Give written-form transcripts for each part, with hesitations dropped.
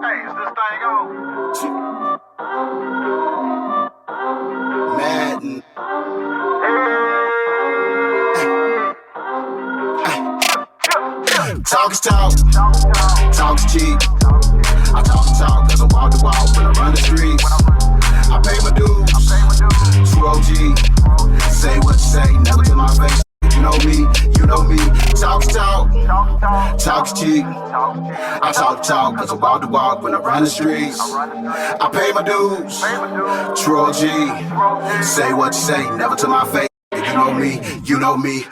Hey, is this thing on? Madden. Talk is talk. Talk is cheap. I talk cause I walk the walk when I run the streets. I pay my dues. True OG. Say what you say, never to my face. You know me. Talk is talk. Talk is cheap. I talk cause I walk the walk when I run the streets. I pay my dues. True OG. Say what you say, never to my face. You know me.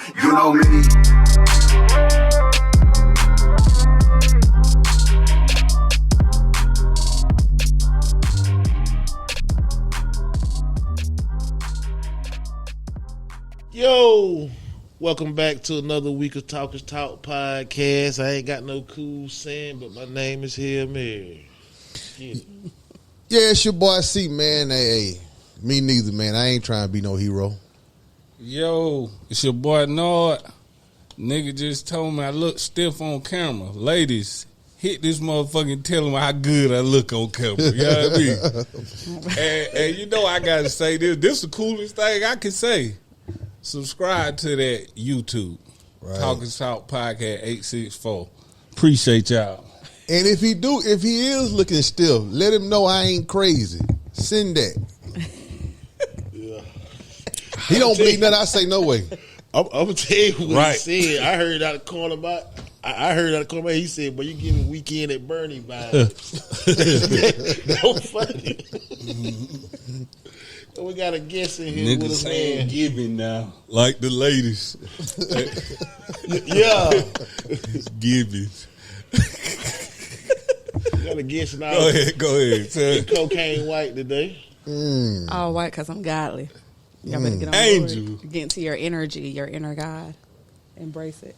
Yo, welcome back to another week of TalkIsTalkPodcast. I ain't got no cool saying, but my name is here, Mary. Yeah, it's your boy C, man. Hey, me neither, man. I ain't trying to be no hero. Yo, it's your boy Nord. Nigga just told me I look stiff on camera. Ladies, hit this motherfucker and tell him how good I look on camera. You know what I mean? and you know I gotta say this. This is the coolest thing I can say. Subscribe to that YouTube. Right. Talk is Talk Podcast 864. Appreciate y'all. And if he is looking stiff, let him know I ain't crazy. Send that. Yeah. He don't believe nothing I say no way. I'm gonna tell you what he said. I heard out of the corner about. I heard out of the corner. He said, "But you giving Weekend at Bernie vibes." That was funny. So we got a guest in here with us, man. Giving now, like the ladies. Yeah, giving. We got a guest now. Go ahead. Cocaine white today. All white because I'm godly. Y'all better get on Angel. board. Get into your energy, your inner God. Embrace it.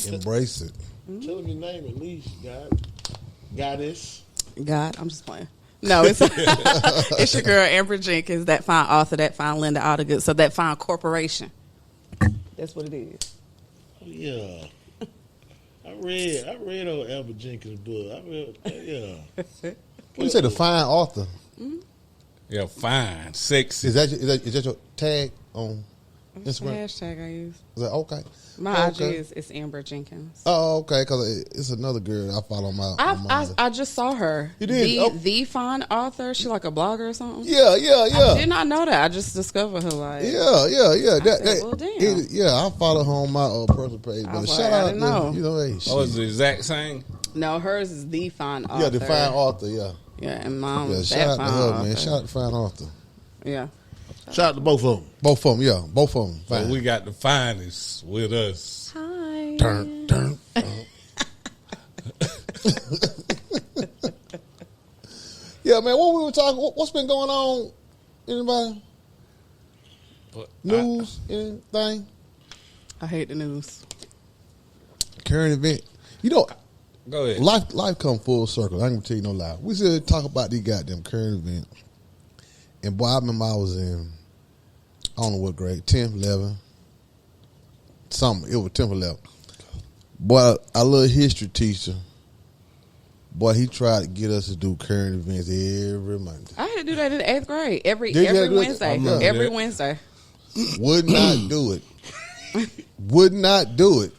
Embrace it. Tell him your name at least, God. Goddess. God, I'm just playing. No, it's your girl Amber Jenkins, that fine author, that fine Linda Aldergood, so that fine corporation. That's what it is. Yeah. I read old Amber Jenkins' book. What you say, the fine author? Mm-hmm. Yeah, fine, sexy. Is that your tag on That's the Instagram? hashtag I use. Is that okay? My IG is Amber Jenkins. Oh, okay, because it's another girl I follow on I just saw her. You did? The fine author. She like a blogger or something? Yeah. I did not know that. I just discovered her. Like, Yeah. I follow her on my personal page. But shout out, Is the exact same? No, hers is the fine author. Yeah, the fine author. Yeah. Yeah, and mom. Yeah, shout out to her, man. Shout out to fine author. Yeah. Shout out to both of them. Both of them, yeah. Both of them. So we got the finest with us. Hi. Turn. Yeah, man. What we were talking? What's been going on? Anybody? News? Anything? I hate the news. Current event. You know, go ahead. Life come full circle. I ain't gonna tell you no lie. We still talk about these goddamn current events. And boy, I remember I was in, I don't know what grade, 10th, 11th, something. It was 10th, 11th. Boy, our little history teacher, boy, he tried to get us to do current events every Monday. I had to do that in the 8th grade. Every Wednesday. Every Wednesday. Would not do it. Would not do it.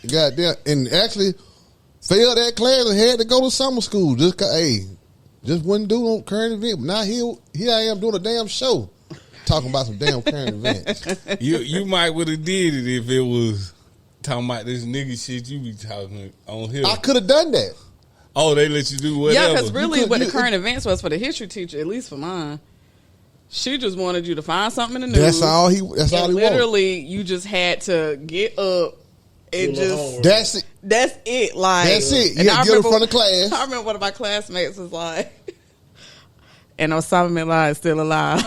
Goddamn. And actually failed that class and had to go to summer school just wouldn't do no current event. But now here I am doing a damn show talking about some damn current events. You might would have did it if it was talking about this nigga shit you be talking on here. I could have done that. Oh, they let you do whatever. Yeah, because really what the current events was for the history teacher, at least for mine, she just wanted you to find something in the news. That's all he wanted. Literally, you just had to get up and just... That's it. That's it. Like, that's it. You get in front of class. I remember one of my classmates was like, and Osama bin Laden is still alive.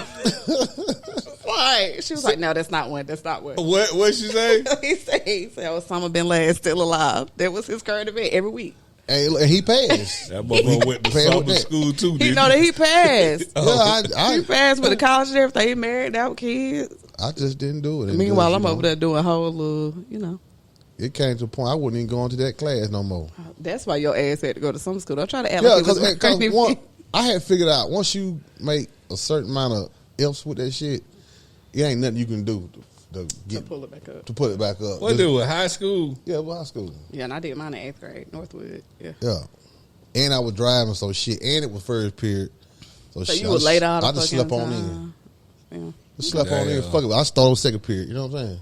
Why? She was like, no, that's not one. That's not one. What she say? he said Osama bin Laden is still alive. That was his current event every week. And he passed. That motherfucker went to summer school too, He know that he passed. Yeah, he passed with the college and everything. He married out with kids. I just didn't do it. Meanwhile, I'm over there doing whole little, it came to a point I wouldn't even go into that class no more. That's why your ass had to go to some school. Don't try to act Yeah, like it was I had figured out once you make a certain amount of F's with that shit, it ain't nothing you can do to pull it back up. To put it back up. What do with high school? Yeah, high school. Yeah, and I did mine in 8th grade, Northwood. Yeah. Yeah. And I was driving, so shit. And it was first period. So you were late all the I just fucking slept on time. in. Yeah. Just slept on in. Fuck it. I stole second period. You know what I'm saying?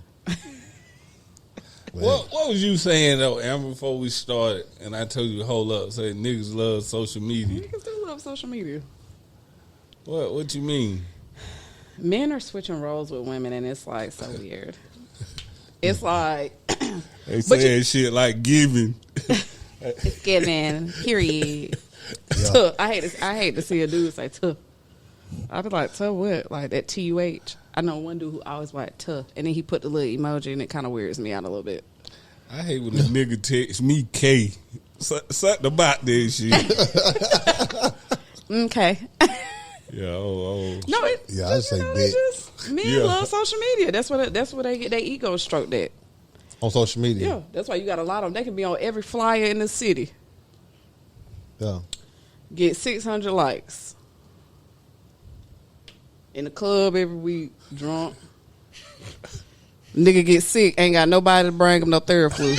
What was you saying though, Amber, before we started? And I told you to hold up, say niggas love social media. Niggas do love social media. What you mean? Men are switching roles with women, and it's like so weird. It's like They saying shit like giving. it's giving. Period. Yeah. Tuh. I hate to see a dude say tuh. I be like, tuh what? Like that TUH. I know one dude who always like tuh, and then he put the little emoji, and it kind of weirds me out a little bit. I hate when a nigga text me K. Something about that shit. Okay. Yeah, No, I say bet. Men love social media. That's what they get their ego stroked at. On social media. Yeah, that's why you got a lot of them. They can be on every flyer in the city. Yeah. Get 600 likes. In the club every week, drunk. Nigga get sick, ain't got nobody to bring him no Theraflu.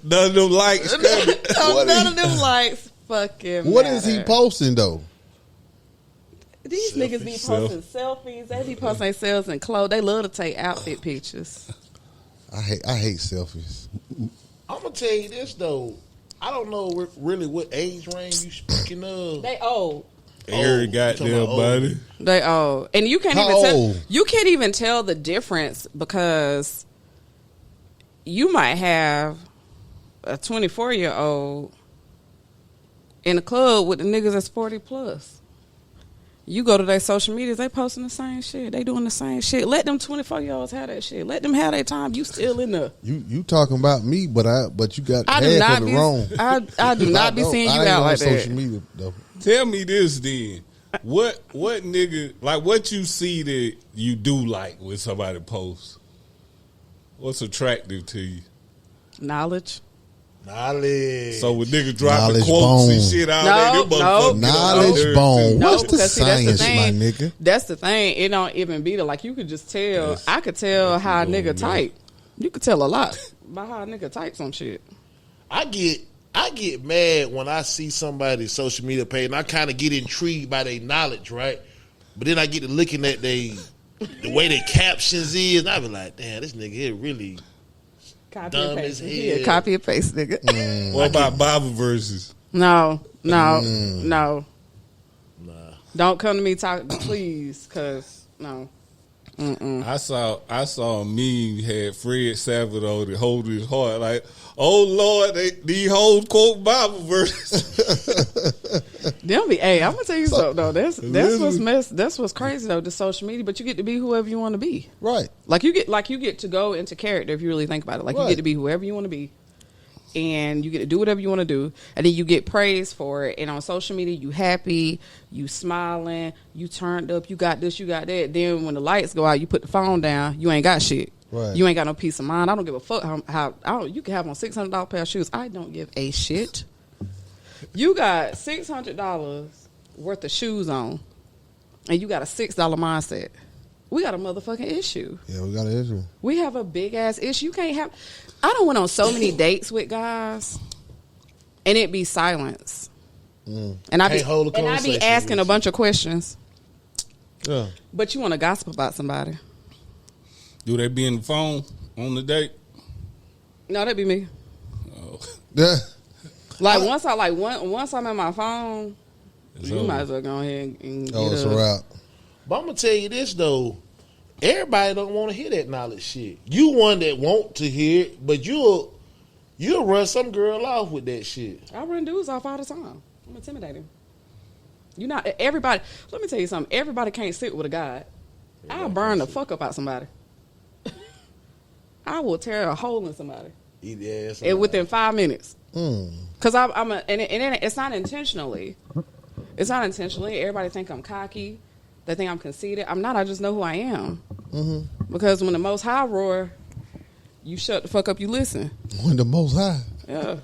None of them likes. None of them likes fucking What matter. is he posting though? These niggas be posting selfies. They be posting themselves in clothes. They love to take outfit pictures. I hate selfies. I'm gonna tell you this though. I don't know really what age range you speaking of. They old. Every goddamn body. They old, and you can't How even tell. old? You can't even tell the difference because you might have a 24-year-old in the club with the niggas that's 40 plus. You go to their social medias, they posting the same shit. They doing the same shit. Let them 24-year-olds have that shit. Let them have their time. You still in there. You talking about me, but you got I do half not of it be. wrong. I do not be seeing you I ain't out on like social that. media though. Tell me this then. What nigga, like what you see that you do like when somebody posts? What's attractive to you? Knowledge. Knowledge. So when niggas dropping Knowledge quotes bone. and shit out No, there, them no. motherfuckers get out Knowledge there, bone. too. No, What's the because see, that's the science, my thing. nigga? That's the thing. It don't even be there. Like you could just tell. Yes. I could tell how a nigga Yeah. type. You could tell a lot by how a nigga types on shit. I get mad when I see somebody's social media page and I kind of get intrigued by their knowledge, right? But then I get to looking at the way their captions is, and I be like, damn, this nigga here really Copy dumb and as paste. hell. Yeah, copy and paste, nigga. What about Bible verses? No. Nah. Don't come to me talk, please, cause no. I saw a meme had Fred Savage on it holding his heart like, oh Lord, these hoes quote Bible verses. They'll be. Hey, I'm gonna tell you something though. That's what's crazy though. The social media, but you get to be whoever you want to be. Right. Like you get to go into character if you really think about it. Like you Right. get to be whoever you want to be, and you get to do whatever you want to do, and then you get praised for it. And on social media, you happy, you smiling, you turned up, you got this, you got that. Then when the lights go out, you put the phone down. You ain't got shit. Right. You ain't got no peace of mind. I don't give a fuck how you can have on $600 pair of shoes. I don't give a shit. You got $600 worth of shoes on, and you got a $6 mindset. We got a motherfucking issue. Yeah, we got an issue. We have a big ass issue. You can't have. I done went on so many dates with guys, and it be silence. And I be Can't hold a conversation asking with a bunch of questions, Yeah. but you want to gossip about somebody. Do they be in the phone on the date? No, that'd be me. Oh, Yeah. Like once I'm at my phone, it's you over. might as well go ahead and Oh, get it's up. a wrap. But I'm gonna tell you this though, everybody don't want to hear that knowledge shit. You one that want to hear it, but you'll run some girl off with that shit. I run dudes off all the time. I'm intimidating. You not everybody. Let me tell you something. Everybody can't sit with a guy. I'll burn the fuck up out somebody. I will tear a hole in somebody. Eat the ass. And within 5 minutes. Mm. Because it's not intentionally. It's not intentionally. Everybody think I'm cocky. They think I'm conceited. I'm not. I just know who I am. Mm-hmm. Because when the Most High roar, you shut the fuck up, you listen. When the Most High. Yeah.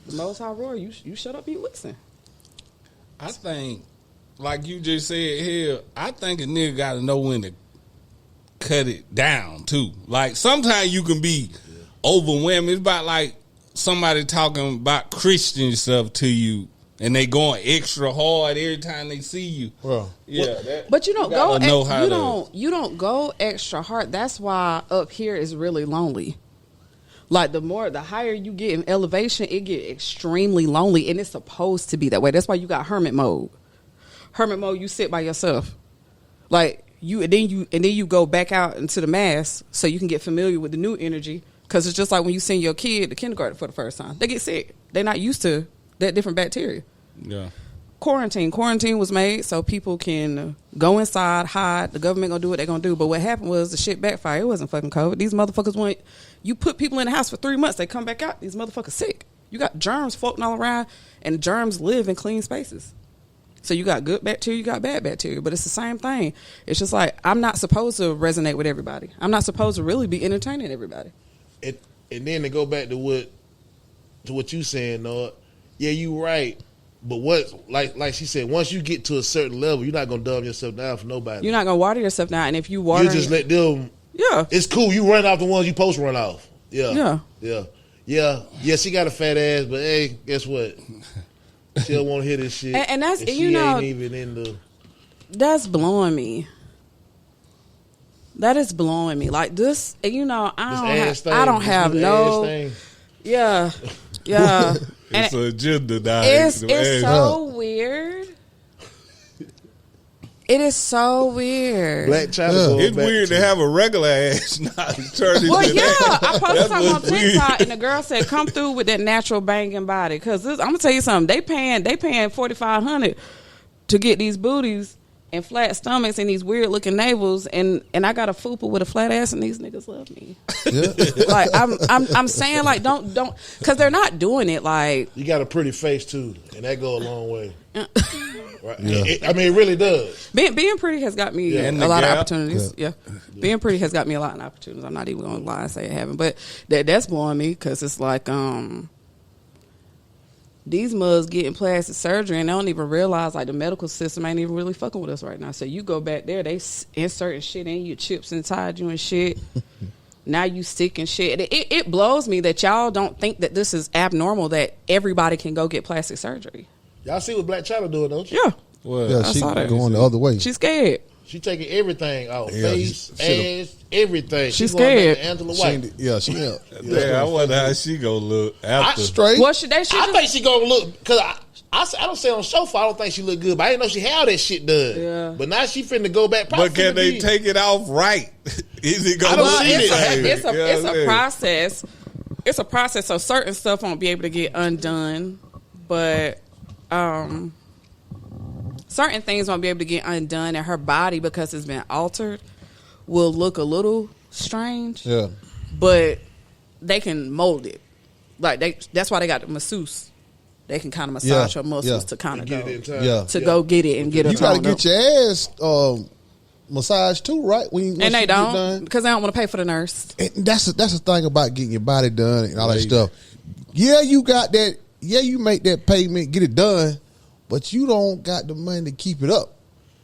The Most High roar, you shut up, you listen. I think, like you just said here, I think a nigga got to know when to cut it down, too. Like, sometimes you can be overwhelmed. It's about, like, somebody talking about Christian stuff to you, and they going extra hard every time they see you. Well, Yeah. But you don't go. You don't go extra hard. That's why up here is really lonely. Like the higher you get in elevation, it get extremely lonely, and it's supposed to be that way. That's why you got hermit mode. Hermit mode, you sit by yourself, like and then you go back out into the mass so you can get familiar with the new energy. Because it's just like when you send your kid to kindergarten for the first time, they get sick. They're not used to that different bacteria. Yeah. Quarantine was made so people can go inside, hide. The government gonna do what they gonna do. But what happened was the shit backfired. It wasn't fucking COVID. These motherfuckers went. You put people in the house for 3 months, they come back out. These motherfuckers sick. You got germs floating all around, and germs live in clean spaces. So you got good bacteria, you got bad bacteria, but it's the same thing. It's just like I'm not supposed to resonate with everybody. I'm not supposed to really be entertaining everybody. And then to go back to what you saying, Noah. Yeah, you right. But what, like she said, once you get to a certain level, you're not gonna dumb yourself down for nobody. You're not gonna water yourself down, and if you water, you just let them. Yeah, it's cool. You run off the ones you supposed to run off. Yeah. She got a fat ass, but hey, guess what? She don't want to hear this shit, and that's and you she know, ain't even in the. That's blowing me. That is blowing me. Like this, you know, I don't have no. Yeah. It's an agenda now. It's so weird. It is so weird. Black China. It's weird to have a regular ass not turn into Well, yeah. that. I posted something on TikTok, and the girl said, "Come through with that natural banging body." Because I'm gonna tell you something. They paying $4,500 to get these booties and flat stomachs and these weird looking navels, and I got a fupa with a flat ass, and these niggas love me. Yeah. Like I'm saying, like don't because they're not doing it like you got a pretty face too, and that go a long way. Right? Yeah. It really does. Being pretty has got me a lot of opportunities. Yeah. Being pretty has got me a lot of opportunities. I'm not even gonna lie and say I haven't, but that's blowing me because it's like these mugs getting plastic surgery and they don't even realize like the medical system ain't even really fucking with us right now. So you go back there, they inserting shit in you, chips inside you and shit. Now you sick and shit. It blows me that y'all don't think that this is abnormal, that everybody can go get plastic surgery. Y'all see what Black China doing, don't you? Yeah. Well, yeah, she going the other way. She's scared. She taking everything out, face, ass, everything. She's scared. Angela White. I wonder how she gonna look after. Straight. Well, I think she gonna look because I don't say on the show for I don't think she look good, but I didn't know she had that shit done. Yeah. But now she finna go back. But can they take it off right? Is it gonna? It's a process. It's a process. So certain stuff won't be able to get undone, but certain things won't be able to get undone, and her body, because it's been altered, will look a little strange. Yeah. But they can mold it. Like that's why they got the masseuse. They can kind of massage her muscles to kind of go go get it and get her. You got to get your ass massage too, right? And they don't because they don't want to pay for the nurse. And that's the thing about getting your body done and all that stuff. Yeah, you got that. Yeah, you make that payment, get it done, but you don't got the money to keep it up.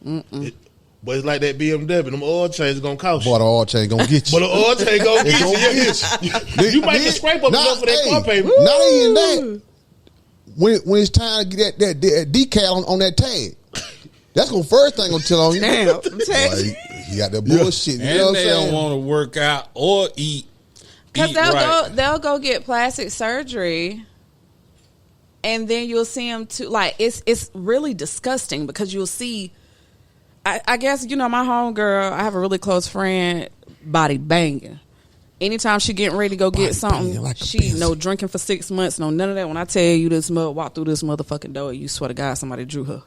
But it's like that BMW. Them oil changes gonna cost you. Boy, the oil change gonna get you. But the oil change gonna get you. You might get scrape up enough for that car payment. Not even that. When it's time to get that decal on that tag, that's gonna first thing gonna tell on you. Damn, I'm telling you. You got that bullshit. You know and what I'm they saying? don't want to work out or eat. Because they'll go get plastic surgery, and then you'll see them too. Like it's really disgusting because you'll see. I guess my homegirl. I have a really close friend, body banging. Anytime she getting ready to go get something, like she no drinking for 6 months, no none of that. When I tell you this mother walked through this motherfucking door, you swear to God somebody drew her.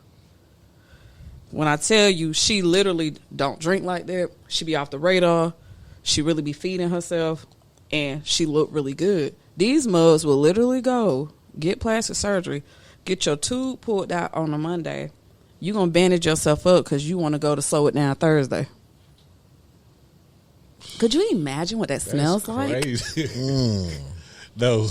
When I tell you she literally don't drink like that, she be off the radar, she really be feeding herself, and she look really good. These mugs will literally go get plastic surgery, get your tube pulled out on a Monday. You gonna bandage yourself up because you want to go to Slow It Down Thursday. Could you imagine what that smells like? Crazy. No.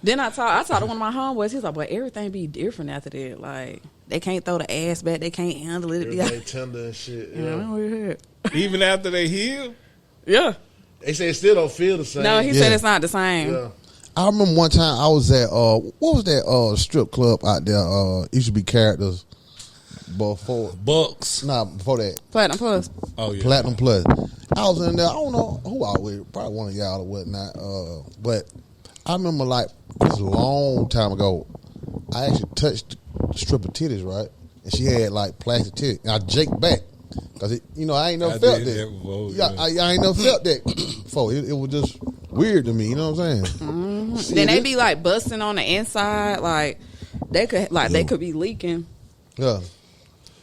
Then I talked to one of my homeboys. He's like, "Boy, everything be different after that. Like they can't throw the ass back. They can't handle it. Everybody tender and shit. Yeah. Even after they heal? Yeah. They say it still don't feel the same. No, he said it's not the same. Yeah. I remember one time I was at what was that strip club out there? It used to be Characters before Bucks. before that. Platinum Plus. Oh, yeah. Platinum Plus. I was in there. I don't know who I was with. Probably one of y'all or whatnot. But I remember like it was a long time ago. I actually touched the stripper titties, right? And she had like plastic titties. And I jaked back because I ain't never felt that. Before, I ain't never felt that before. It was just weird to me. You know what I'm saying? Mm-hmm. Then they be like busting on the inside, like they could be leaking. Yeah.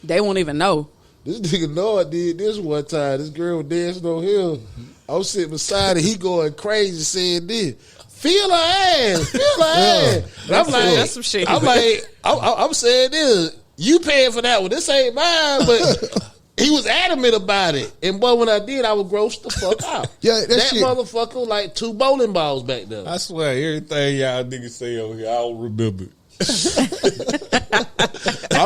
They won't even know. This nigga Noah did this one time. This girl was dancing on him. I was sitting beside her. He going crazy saying this. Feel her ass. Feel her ass. And I'm like, that's some shit. I'm like, I'm saying this. You paying for that one. This ain't mine. But he was adamant about it. And boy, when I did, I was grossed the fuck out. Yeah, that shit. Motherfucker was like 2 bowling balls back there. I swear, everything y'all niggas say over here, I don't remember.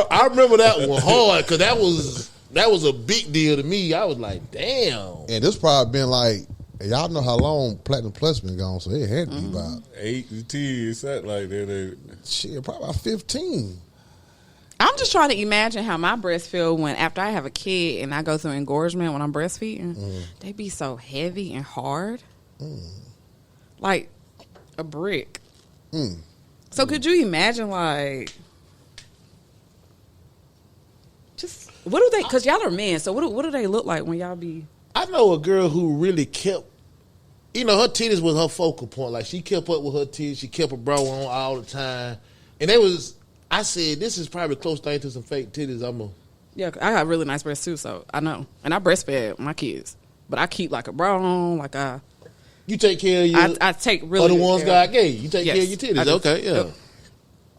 I remember that one hard because that was a big deal to me. I was like, damn. And this probably been like, y'all know how long Platinum Plus been gone, so it had to be about 8 to 10, something like that. shit, probably about 15. I'm just trying to imagine how my breasts feel when after I have a kid and I go through engorgement when I'm breastfeeding. They be so heavy and hard, like a brick. So could you imagine like? Just what do they? Because y'all are men, so what do they look like when y'all be? I know a girl who really kept, her titties was her focal point. Like she kept up with her titties, she kept her bra on all the time, and I said, this is probably close thing to some fake titties. Yeah, I got really nice breasts too, so I know, and I breastfed my kids, but I keep like a bra on, like You take care of your. I take really the good ones care. God gave you. You take Yes, care of your titties. I do. Okay, yeah. Yep.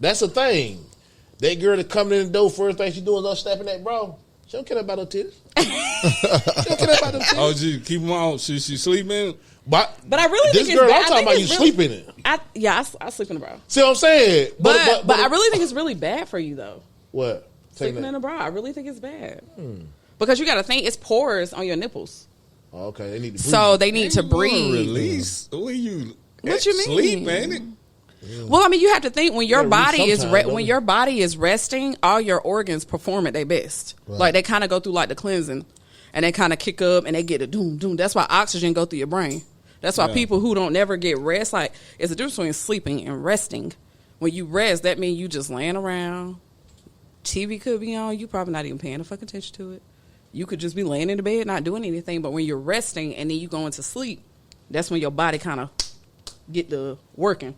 That's the thing. That girl that coming in the door, first thing she doing is unstrapping that bra. She don't care about her titties. She don't care about them titties. Oh, she keep them on. She sleeping? But I really this think girl, it's bad. I'm talking about you sleep in it. I sleep in a bra. See what I'm saying? But I really think it's really bad for you though. What? Sleeping in a bra, I really think it's bad. Because you got to think it's pores on your nipples. Oh, okay, they need to breathe. So they need to breathe. Release. What you mean? Sleep, ain't it? Well, I mean, you have to think when your Yeah, body is sometimes, don't when you? your body is resting, all your organs perform at their best. Right. Like they kind of go through like the cleansing, and they kind of kick up and they get a doom doom. That's why oxygen go through your brain. That's why people who don't never get rest, like it's a difference between sleeping and resting. When you rest, that means you just laying around. TV could be on. You probably not even paying a fucking attention to it. You could just be laying in the bed, not doing anything. But when you're resting and then you go into sleep, that's when your body kind of get to working.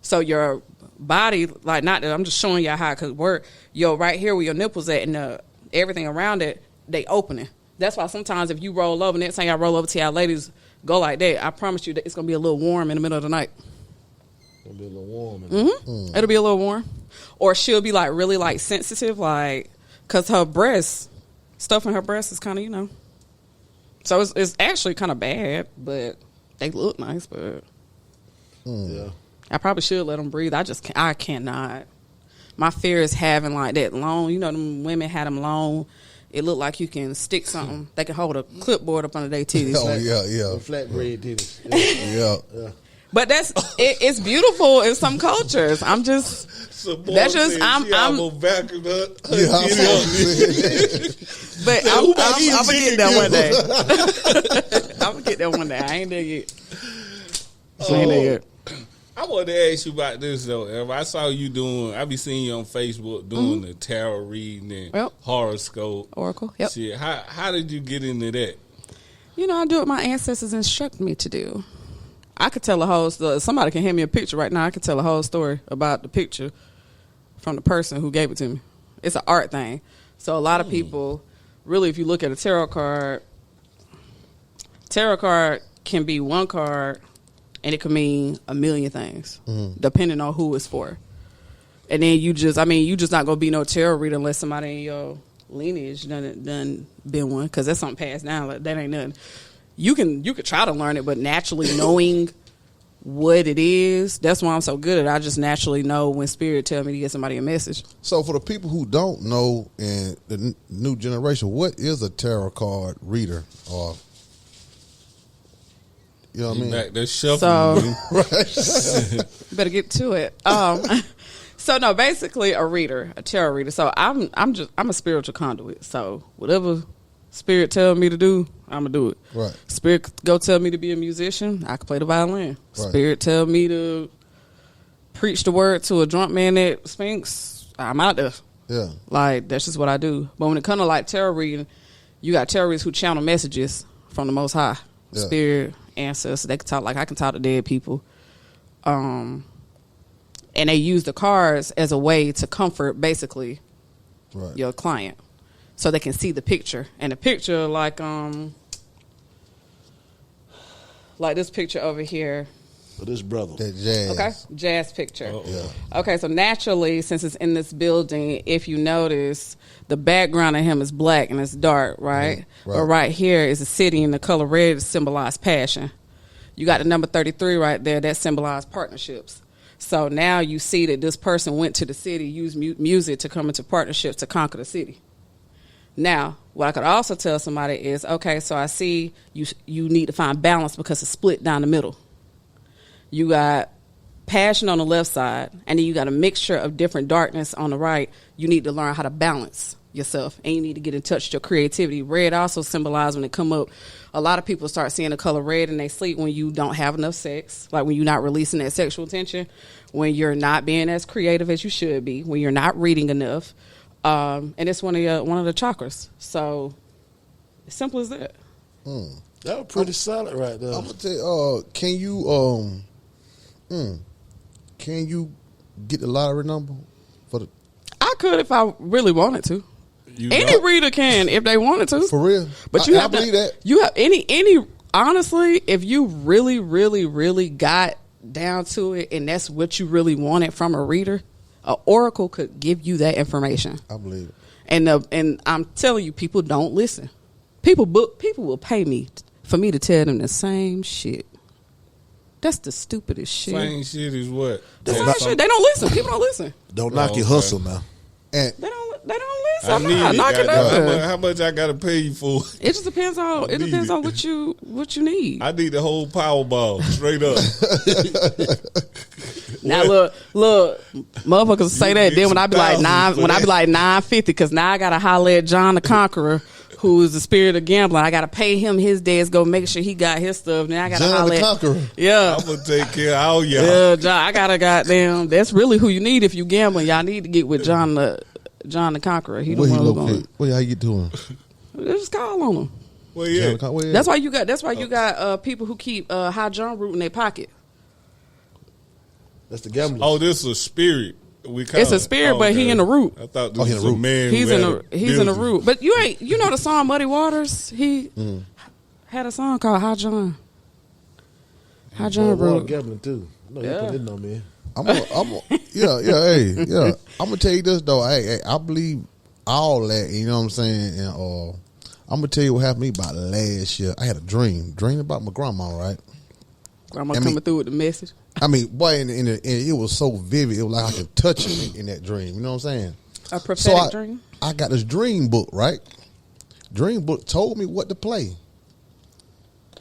So your body, like not that I'm just showing y'all how it could work. Yo, right here where your nipples at and everything around it, they opening. That's why sometimes if you roll over, next time y'all roll over to y'all ladies, go like that. I promise you that it's gonna be a little warm in the middle of the night. It'll be a little warm. It'll be a little warm, or she'll be like really like sensitive, like because her breast, stuff in her breast is kind of So it's actually kind of bad, but they look nice. But Yeah. I probably should let them breathe. I cannot. My fear is having like that long. Them women had them long. It looked like you can stick something. They can hold a clipboard up under their titties. Oh yeah. Flat bread titties. Yeah. But it's beautiful in some cultures. I'm just. That's just I'm back of her but I'm gonna get that one day. I'm gonna get that one day. I ain't there yet. I wanted to ask you about this though. If I saw you I be seeing you on Facebook doing the tarot reading and horoscope, Oracle. Yep. Shit, how did you get into that? I do what my ancestors instruct me to do. I could tell a whole story. Somebody can hand me a picture right now. I could tell a whole story about the picture from the person who gave it to me. It's an art thing. So a lot of people, really, if you look at a tarot card can be one card and it could mean a million things, depending on who it's for. And then you just not going to be no tarot reader unless somebody in your lineage done been one, because that's something passed down. Like, that ain't nothing. you could try to learn it, but naturally knowing what it is, that's why I'm so good at it. I just naturally know when spirit tell me to get somebody a message. So for the people who don't know and the new generation, what is a tarot card reader? Or you know what I mean? Back there shuffling. So better get to it. So no, basically a reader, a tarot reader. So I'm a spiritual conduit. So whatever spirit tell me to do, I'm gonna do it. Right. Spirit go tell me to be a musician, I can play the violin. Right. Spirit tell me to preach the word to a drunk man at Sphinx, I'm out there. Yeah. Like that's just what I do. But when it comes to like tarot reading, you got tarot readers who channel messages from the Most High, spirit, ancestors. They can talk like I can talk to dead people. And they use the cards as a way to comfort basically your client, so they can see the picture. And the picture, like this picture over here. For this brother. That jazz. Okay, jazz picture. Yeah. Okay, so naturally, since it's in this building, if you notice, the background of him is black and it's dark, right? Right. But right here is a city, and the color red symbolizes passion. You got the number 33 right there, that symbolizes partnerships. So now you see that this person went to the city, used music to come into partnerships to conquer the city. Now, what I could also tell somebody is, okay, so I see you need to find balance because it's split down the middle. You got passion on the left side, and then you got a mixture of different darkness on the right. You need to learn how to balance yourself, and you need to get in touch with your creativity. Red also symbolizes when it come up. A lot of people start seeing the color red in their sleep when you don't have enough sex, like when you're not releasing that sexual tension, when you're not being as creative as you should be, when you're not reading enough, and it's one of the chakras. So, as simple as that. That was pretty solid right there. I'm gonna tell you, can you get the lottery number for the I could if I really wanted to. Any reader can if they wanted to. for real? But you I have believe to, that. you have any honestly, if you really, really, really got down to it and that's what you really wanted from a reader, an oracle could give you that information. I believe it. And I'm telling you, people don't listen. People will pay me for me to tell them the same shit. That's the stupidest shit. Same shit is what? The same shit. They don't listen. People don't listen. Don't knock your hustle now. And They don't listen. I I'm need not it. knocking Goddamn. nothing. How much I gotta pay you for? It just depends on what you need. I need the whole Powerball straight up. Now look, motherfuckers say that. Then when I be like 950, because now I gotta holler at John the Conqueror, who is the spirit of gambling. I gotta pay him his days, go make sure he got his stuff. Then I gotta John holler the at Conqueror. yeah. I'm gonna take care of all y'all. Yeah, John, I gotta goddamn. That's really who you need if you gambling. Y'all need to get with John the Conqueror. He the where he one who's going. located? Where how you get to him? Just call on him. Well, yeah. Where he That's at? why you got people who keep high John root in their pocket. That's the gambler. Oh, this is a spirit. It's a spirit, but he in the root. I thought Oh, this he was in the a root. man. He's who in had the a he's in the business. root. But you know the song Muddy Waters? He had a song called High John. High John Water root. gambling too. No, you Yeah. put it on me. I'm gonna tell you this though. Hey, I believe all that. You know what I'm saying? And I'm gonna tell you what happened to me about last year. I had a dream about my grandma. Right? Grandma I mean- coming through with the message. I mean, boy, and it was so vivid. It was like I could touch it in that dream. You know what I'm saying? A prophetic So dream. I got this dream book, right? Dream book told me what to play. You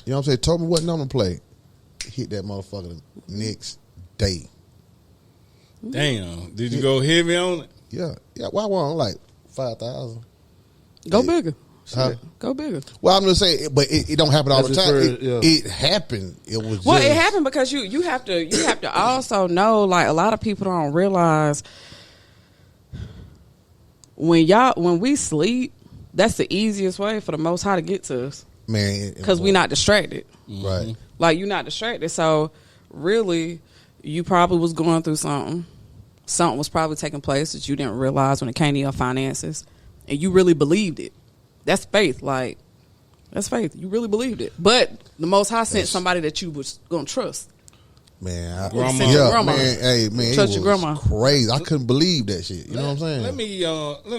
know what I'm saying? Told me what number to play. Hit that motherfucker the next day. Damn. Did you go heavy on it? Yeah. Why wasn't like 5,000? Go bigger. Huh? Go bigger. Well, I'm just saying, but it don't happen all the That's time. just for- It happened. It was Well, just, it happened because you have to also know, like, a lot of people don't realize when we sleep, that's the easiest way for the Most High to get to us, man, because we're not distracted. right. Like, you're not distracted. So really, you probably was going through something. Something was probably taking place that you didn't realize when it came to your finances, and you really believed it. That's faith. Like, that's faith. You really believed it. But the Most High sent somebody that you was gonna trust. Man, Grandma. yeah, Grandma. man, hey, man, Trust it your was grandma. crazy. I couldn't believe that shit. You know what I'm saying? Let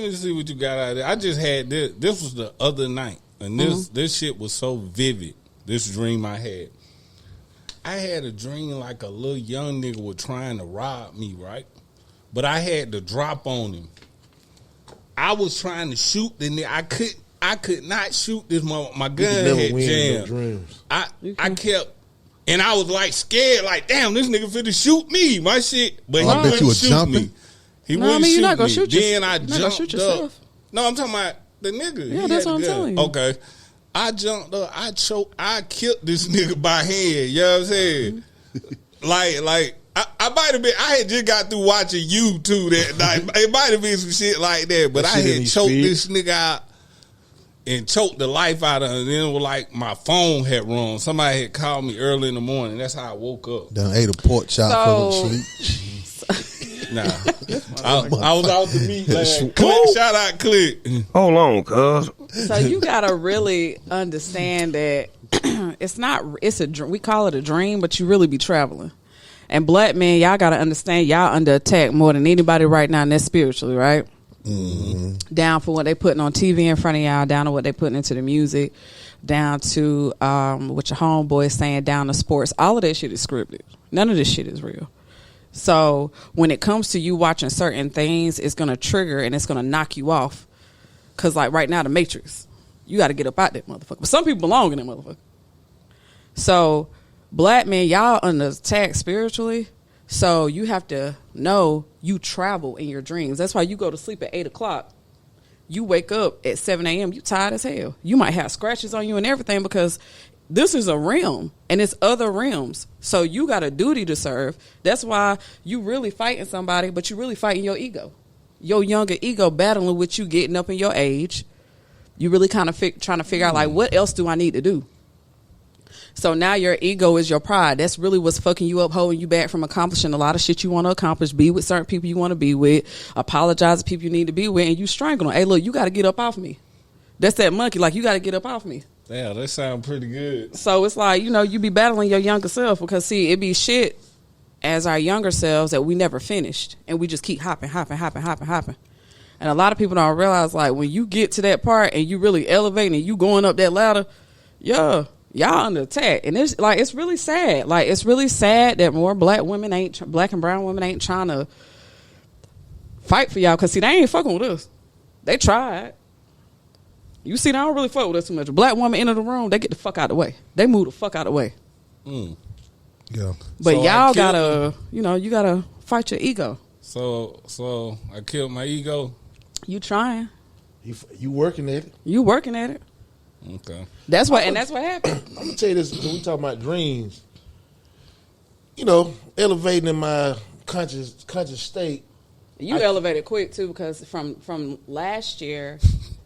me see what you got out of there. I just had this. This was the other night, and this shit was so vivid. This dream I had. I had a dream like a little young nigga was trying to rob me, right? But I had the drop on him. I was trying to shoot the nigga. I could not shoot this mother. My gun had jammed. I kept, and I was like scared, like damn, this nigga finna shoot me. My shit, but he wouldn't shoot me. He wouldn't shoot not gonna me. shoot Then I jumped jumped up. up. No, I'm talking about the nigga. Yeah, that's what I'm telling you. Okay. I jumped up, I choked, I killed this nigga by hand. You know what I'm saying? like I might have been. I had just got through watching you too that night. It might have been some shit like that, but I had choked this nigga out and choked the life out of him. And then it was like my phone had rung. Somebody had called me early in the morning. That's how I woke up. Done ate a pork chop for the sleep. Nah, I was out to meet. Shout out, Click. Hold on, cuz. So you gotta really understand that it's not. It's a. We call it a dream, but you really be traveling. And black men, y'all gotta understand, y'all under attack more than anybody right now, and that's spiritually, right? Mm-hmm. Down for what they putting on TV in front of y'all, down to what they putting into the music, down to what your homeboy is saying, down to sports. All of that shit is scripted. None of this shit is real. So when it comes to you watching certain things, it's going to trigger and it's going to knock you off. Because like right now, the Matrix, you got to get up out that motherfucker. But some people belong in that motherfucker. So black men, y'all under attack spiritually. So you have to know you travel in your dreams. That's why you go to sleep at 8 o'clock. You wake up at 7 a.m. You tired as hell. You might have scratches on you and everything because this is a realm and it's other realms. So you got a duty to serve. That's why you really fighting somebody, but you really fighting your ego. Your younger ego battling with you getting up in your age. You really kind of trying to figure out like, what else do I need to do? So now your ego is your pride. That's really what's fucking you up, holding you back from accomplishing a lot of shit you want to accomplish. Be with certain people you want to be with. Apologize to people you need to be with. And you strangle them. Hey, look, you got to get up off me. That's that monkey. Like, you got to get up off me. Yeah, that sounds pretty good. So it's like, you be battling your younger self because, see, it be shit as our younger selves that we never finished. And we just keep hopping. And a lot of people don't realize, like, when you get to that part and you really elevating and you going up that ladder, y'all under attack. And it's like, it's really sad. Like, it's really sad that more black and brown women ain't trying to fight for y'all. Because, see, they ain't fucking with us. They tried. You see, they don't really fuck with us too much. A black woman enter the room, they get the fuck out of the way. They move the fuck out of the way. Yeah. But so y'all gotta, you gotta fight your ego. So I killed my ego. You trying. You working at it. You working at it. Okay. That's what happened. I'm gonna tell you this. When we talking about dreams, elevating in my conscious state. You elevated quick too, because from last year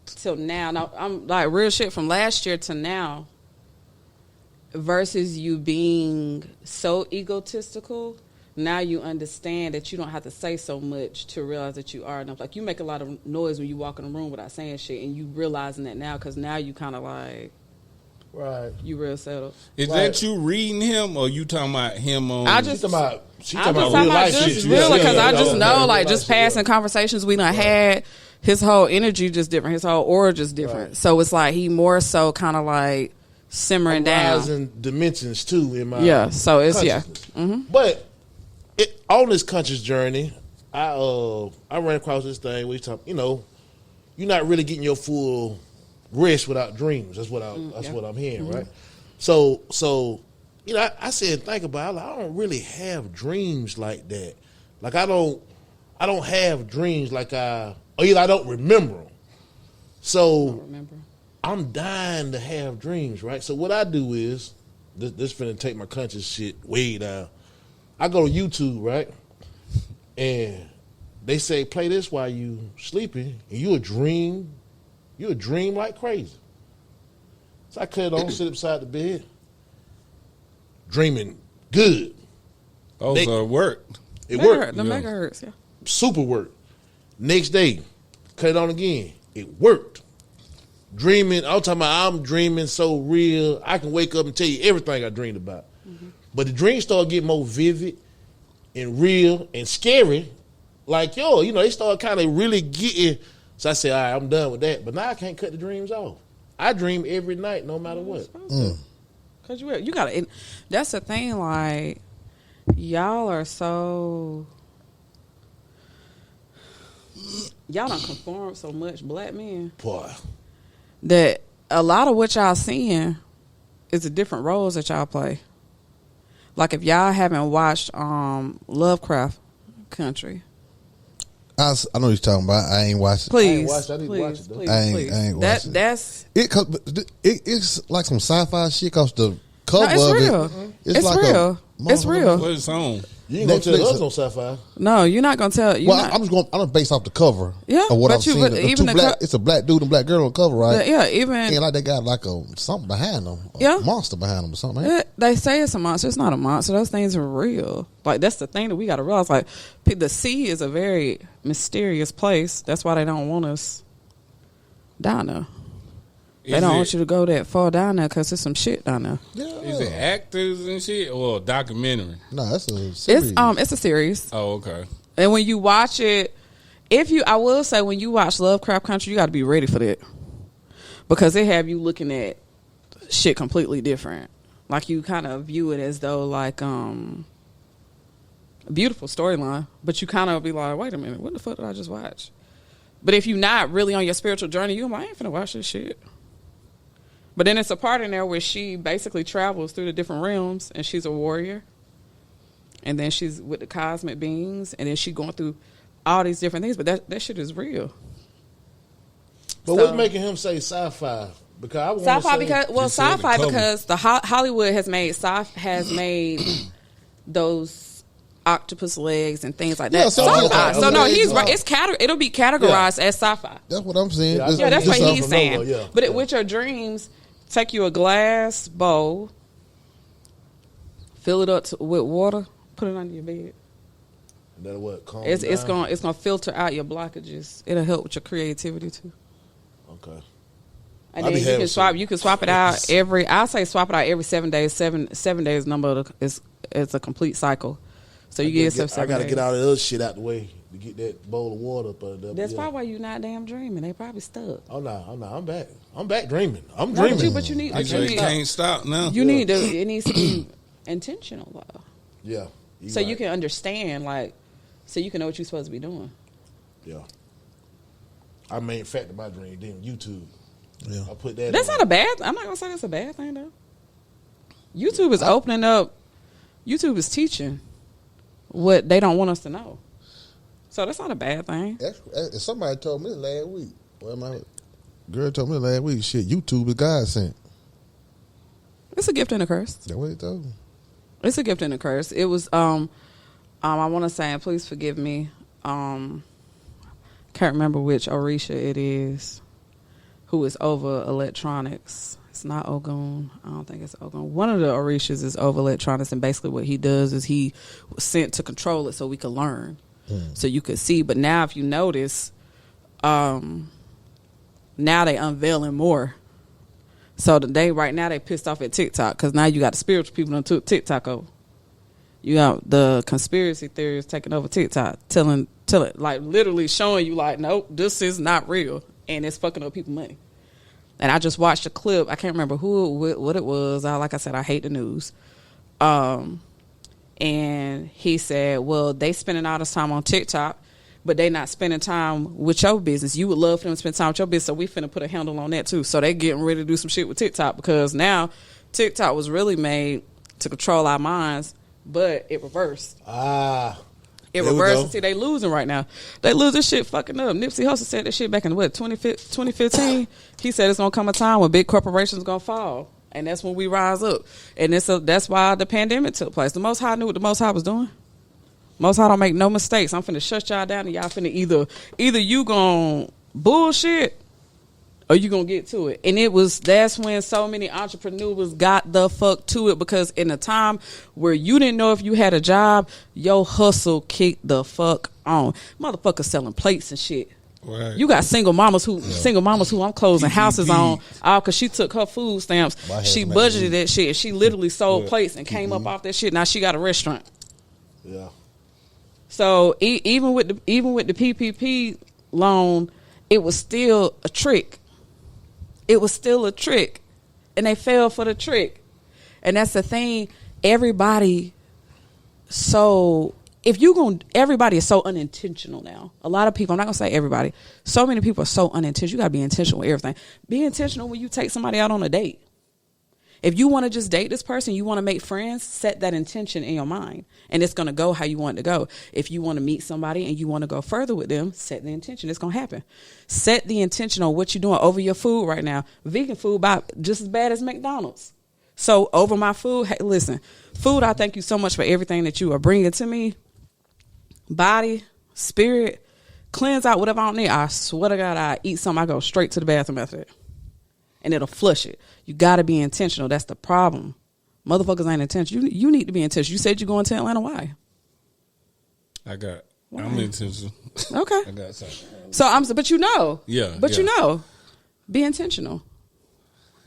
till now I'm like real shit from last year to now versus you being so egotistical. Now you understand that you don't have to say so much to realize that you are enough. Like, you make a lot of noise when you walk in the room without saying shit, and you realizing that now because now you kind of like, right, you real settled. Is that you reading him or you talking about him on? She talking about real life shit. Because I just know, like, just passing conversations we done had, his whole energy just different. His whole aura just different. Right. So it's like he more so kind of like simmering down. Rising dimensions too in my So it's Mm-hmm. But on this conscious journey, I ran across this thing where you talk. You're not really getting your full rest without dreams. That's what I'm hearing, mm-hmm. right? So I said, think about it. I don't really have dreams like that. Like I don't have dreams like either I don't remember them. So I'm dying to have dreams, right? So what I do is this finna take my conscious shit way down. I go to YouTube, right? And they say, play this while you sleeping, and you'll dream like crazy. So I cut it on, sit beside the bed, dreaming good. Oh, so it worked. It worked. The megahertz, yeah. Super work. Next day, cut it on again. It worked. Dreaming, I'm dreaming so real, I can wake up and tell you everything I dreamed about. Mm-hmm. But the dreams start getting more vivid and real and scary. Like, they start kind of really getting. So I said, all right, I'm done with that. But now I can't cut the dreams off. I dream every night, no matter what. Cause you gotta. That's the thing. Like y'all are so. Y'all don't conform so much, black men. Boy. That a lot of what y'all seeing is the different roles that y'all play. Like if y'all haven't watched Lovecraft Country. I know what you're talking about. I ain't watched it. Please, I need to watch it, though. please, I ain't watched it. That's It's like some sci-fi shit because the cover it's of real. it. It's like real. It's real. What is on? You ain't gonna tell Netflix. us on sci-fi. No, you're not gonna tell. I'm based off the cover. Yeah, of what but I've you- seen. but The even two the black, it's a black dude and black girl on the cover, right? Yeah, even And like they got like something behind them, Yeah. a monster behind them or something. Right? they say it's a monster. It's not a monster. Those things are real. Like that's the thing that we got to realize. Like the sea is a very mysterious place. That's why they don't want us down there. They don't want you to go that far down there because there's some shit down there. Yeah. Is it actors and shit or a documentary? No, that's a series. It's a series. Oh, okay. And when you watch it, I will say when you watch Lovecraft Country, you got to be ready for that because they have you looking at shit completely different. Like you kind of view it as though like a beautiful storyline, but you kind of be like, wait a minute, what the fuck did I just watch? But if you're not really on your spiritual journey, you're like, I ain't finna watch this shit. But then it's a part in there where she basically travels through the different realms, and she's a warrior. And then she's with the cosmic beings, and then she going through all these different things. But that shit is real. But what's making him say sci-fi? Because I want Sci-fi say, sci-fi because the Hollywood has made those octopus legs and things like that. Yeah, so sci-fi. okay, So no, okay. he's right. It'll be categorized as sci-fi. That's what I'm saying. Yeah, Yeah, that's what Just he's off saying. Nova, yeah. But with your dreams, take you a glass bowl, fill it up with water, put it under your bed. That what? Calm It's down? gonna filter out your blockages. It'll help with your creativity too. Okay. And I then be having you can swap it out every. I say swap it out every 7 days. Seven days number is a complete cycle. So you get yourself 7 I gotta days. get all the other shit out the way to get that bowl of water up there. That's probably why you're not damn dreaming. They probably stuck. Oh no, I'm back. I'm back dreaming. I'm No, dreaming. but you need. You say can't stop now. You need to. It needs to be intentional though. Yeah. So right. you can understand, like, so you can know what you're supposed to be doing. Yeah. I main fact of my dream, then YouTube. Yeah. I put that. That's on. not a bad. I'm not gonna say that's a bad thing though. YouTube is opening up. YouTube is teaching what they don't want us to know. So that's not a bad thing. Somebody told me last week. Well, my girl told me last week. Shit, YouTube is God sent. It's a gift and a curse. That's what he told me. It's a gift and a curse. It was I want to say, and please forgive me. Can't remember which Orisha it is who is over electronics. It's not Ogun. I don't think it's Ogun. One of the Orishas is over electronics, and basically what he does is he was sent to control it so we could learn, so you could see. But now, if you notice, now they unveiling more. So right now they pissed off at TikTok because now you got the spiritual people that took TikTok over. You got the conspiracy theories taking over TikTok, telling like literally showing you like, nope, this is not real, and it's fucking up people's money. And I just watched a clip. I can't remember what it was. Like I said, I hate the news. And he said, well, they spending all this time on TikTok, but they not spending time with your business. You would love for them to spend time with your business, so we finna put a handle on that too. So they getting ready to do some shit with TikTok because now TikTok was really made to control our minds, but it reversed. It there we reversed. go. And see, they losing right now. They losing shit fucking up. Nipsey Hussle said that shit back in 2015. He said it's gonna come a time when big corporations gonna fall, and that's when we rise up. And that's why the pandemic took place. The Most High knew what the Most High was doing. Most High don't make no mistakes. I'm finna shut y'all down, and y'all finna either you gonna bullshit or you gonna get to it. And that's when so many entrepreneurs got the fuck to it, because in a time where you didn't know if you had a job, your hustle kicked the fuck on. Motherfuckers selling plates and shit. Right. You got single mamas who I'm closing houses on, all because she took her food stamps. She budgeted that shit, and she literally sold plates and came up off that shit. Now she got a restaurant. Yeah. So even with the PPP loan, it was still a trick. It was still a trick, and they fell for the trick. And that's the thing. Everybody everybody is so unintentional now. A lot of people, I'm not gonna say everybody, so many people are so unintentional. You gotta be intentional with everything. Be intentional when you take somebody out on a date. If you want to just date this person, you want to make friends, set that intention in your mind, and it's going to go how you want it to go. If you want to meet somebody and you want to go further with them, set the intention. It's going to happen. Set the intention on what you're doing over your food right now. Vegan food about just as bad as McDonald's. So over my food, hey, listen, food, I thank you so much for everything that you are bringing to me. Body, spirit, cleanse out whatever I don't need. I swear to God, I eat something, I go straight to the bathroom after it. And it'll flush it. You got to be intentional. That's the problem. Motherfuckers ain't intentional. You need to be intentional. You said you're going to Atlanta. Why? I'm intentional. Okay. I got something. But you know. Yeah. But you know. Be intentional.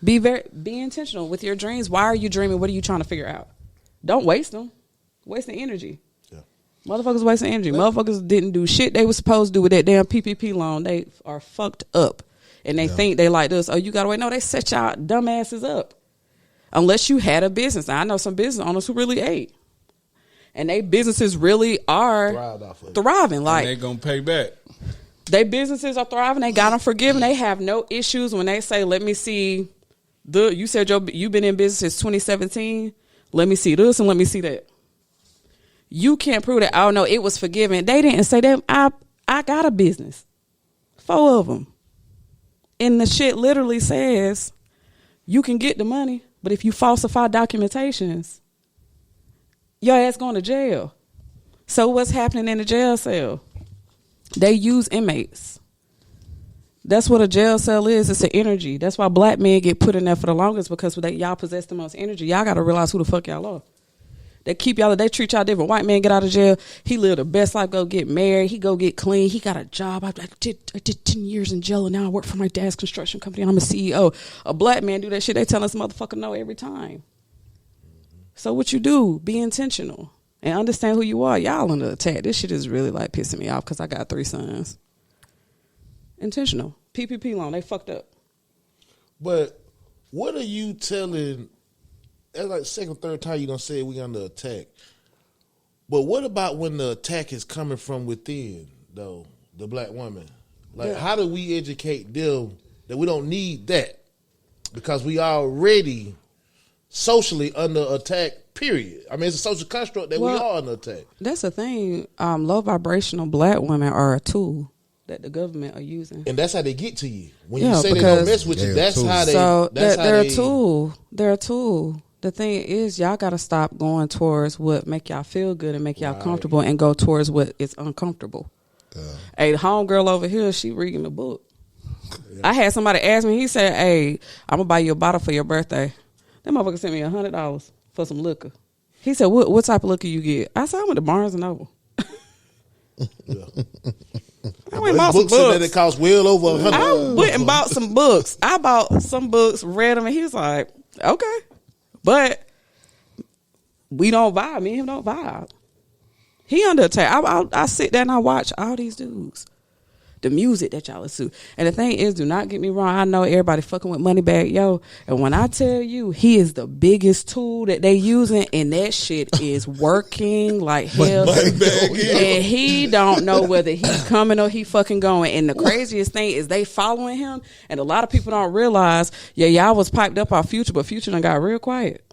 Be intentional with your dreams. Why are you dreaming? What are you trying to figure out? Don't waste them. Wasting energy. Yeah. Motherfuckers wasting energy. Motherfuckers didn't do shit they was supposed to do with that damn PPP loan. They are fucked up. And they think they like this. Oh, you got to wait. No, they set y'all dumbasses up. Unless you had a business. Now, I know some business owners who really ate. And they businesses really are thriving. Like, and they going to pay back. They businesses are thriving. They got them forgiven. They have no issues when they say, let me see. You said you've been in business since 2017. Let me see this and let me see that. You can't prove that, oh, no, it was forgiven. They didn't say that. I got a business. 4 of them. And the shit literally says you can get the money, but if you falsify documentations, your ass going to jail. So what's happening in the jail cell? They use inmates. That's what a jail cell is. It's an energy. That's why black men get put in there for the longest, because y'all possess the most energy. Y'all got to realize who the fuck y'all are. They treat y'all different. White man get out of jail. He live the best life, go get married. He go get clean. He got a job. I did 10 years in jail, and now I work for my dad's construction company, and I'm a CEO. A black man do that shit, they tell us motherfucker no every time. So what you do, be intentional and understand who you are. Y'all under attack. This shit is really like pissing me off because I got 3 sons. Intentional. PPP loan, they fucked up. But what are you telling... That's like second, third time you done said we under attack. But what about when the attack is coming from within, though, the black woman? Like, how do we educate them that we don't need that? Because we already socially under attack, period. I mean, it's a social construct that we are under attack. That's the thing. Low vibrational black women are a tool that the government are using. And that's how they get to you. When you say they don't mess with you, that's how they... So they're a tool. They're a tool. The thing is, y'all got to stop going towards what make y'all feel good and make y'all comfortable and go towards what is uncomfortable. Hey, the homegirl over here, she reading the book. Yeah. I had somebody ask me, he said, hey, I'm going to buy you a bottle for your birthday. That motherfucker sent me $100 for some liquor. He said, what type of liquor you get? I said, I went to Barnes & Noble. Yeah. I went and bought some books. That it cost well over $100. I went and bought some books. I bought some books, read them, and he was like, okay. But we don't vibe. Me and him don't vibe. He under attack. I sit there and I watch all these dudes. The music that y'all listen to. And the thing is, do not get me wrong. I know everybody fucking with Moneybagg Yo. And when I tell you, he is the biggest tool that they using, and that shit is working like hell. And he don't know whether he coming or he fucking going. And the craziest thing is they following him. And a lot of people don't realize, y'all was piped up our Future, but Future done got real quiet.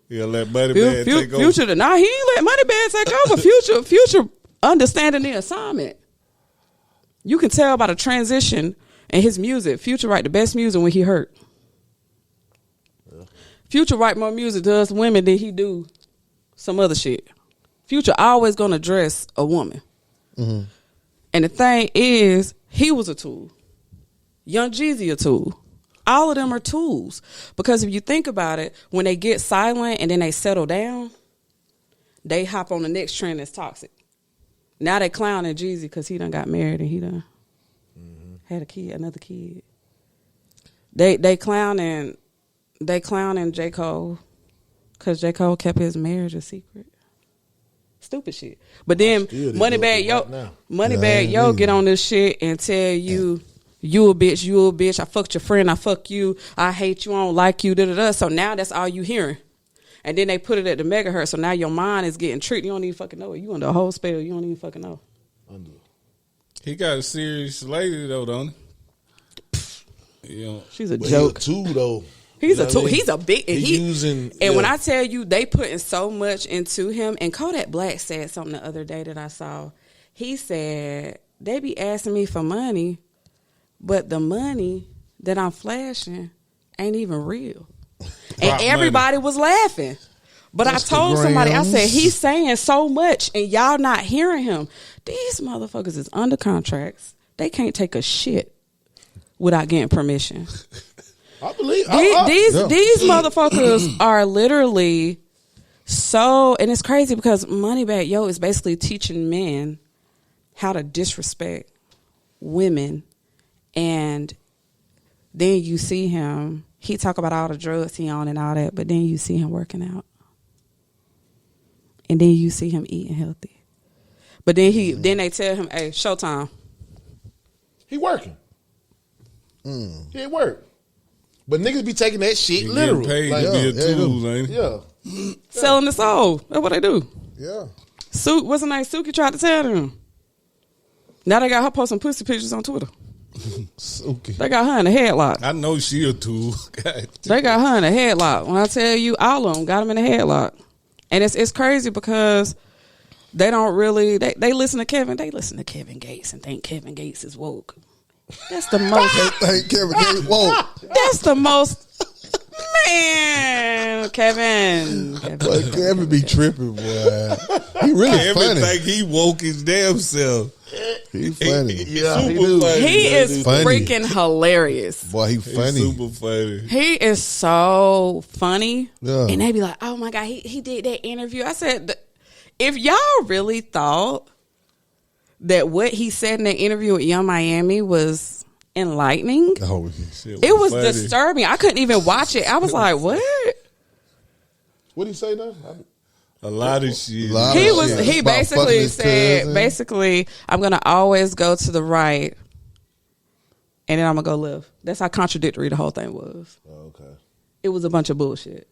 Yeah, let Moneybagg take over. Future, nah, he ain't let Moneybagg take over. Future understanding the assignment. You can tell by the transition in his music. Future write the best music when he hurt. Yeah. Future write more music to us women than he do some other shit. Future always gonna address a woman. Mm-hmm. And the thing is, he was a tool. Young Jeezy a tool. All of them are tools. Because if you think about it, when they get silent and then they settle down, they hop on the next trend that's toxic. Now they clowning Jeezy because he done got married and he done had another kid. They clowning J. Cole because J. Cole kept his marriage a secret. Stupid shit. But then Moneybagg Yo get on this shit and tell you You a bitch, I fucked your friend, I fuck you, I hate you, I don't like you, da-da-da. So now that's all you hearing. And then they put it at the megahertz, so now your mind is getting tricked. You don't even fucking know it. You under a whole spell, you don't even fucking know. He got a serious lady, though, don't he? You know. She's a But joke. He a two, though. He's You a know two. what I mean? He's a big. And He using, and when I tell you, they putting so much into him. And Kodak Black said something the other day that I saw. He said they be asking me for money, but the money that I'm flashing ain't even real. And everybody was laughing. But I told somebody, I said, he's saying so much and y'all not hearing him. These motherfuckers is under contracts. They can't take a shit without getting permission. I believe These motherfuckers are literally so, and it's crazy because Moneybag Yo is basically teaching men how to disrespect women, and then you see him. He talk about all the drugs he on and all that, but then you see him working out, and then you see him eating healthy. But then then they tell him, "Hey, showtime." He working. He at work. But niggas be taking that shit literal. Paid Like, to be a tool, ain't he? yeah. Selling the soul. That's what they do. Yeah. What's the name? Suki tried to tell them. Now they got her posting pussy pictures on Twitter. Okay. They got her in a headlock. I know she a tool. God. They got her in a headlock. When I tell you, all of them got them in a headlock. And it's crazy because they don't really, they listen to Kevin. They listen to Kevin Gates and think Kevin Gates is woke. That's the most. Thank Kevin Gates. Whoa. That's the most. Man, Kevin. Boy, Kevin be tripping, boy. He really Kevin funny. think he woke his damn self. He funny. Yeah, he Super do. funny. He is Funny. freaking hilarious. Boy, he He's funny. super funny. He is so funny. Yeah. And they be like, oh my God, he did that interview. I said, if y'all really thought that what he said in that interview with Young Miami was enlightening, Oh, it was funny. disturbing. I couldn't even watch it. I was like, what? What did he say now? A lot of shit. Lot He of was. shit. He About basically fucking his said, cousin. basically, I'm gonna always go to the right, and then I'm gonna go left. That's how contradictory the whole thing was. Oh, okay. It was a bunch of bullshit.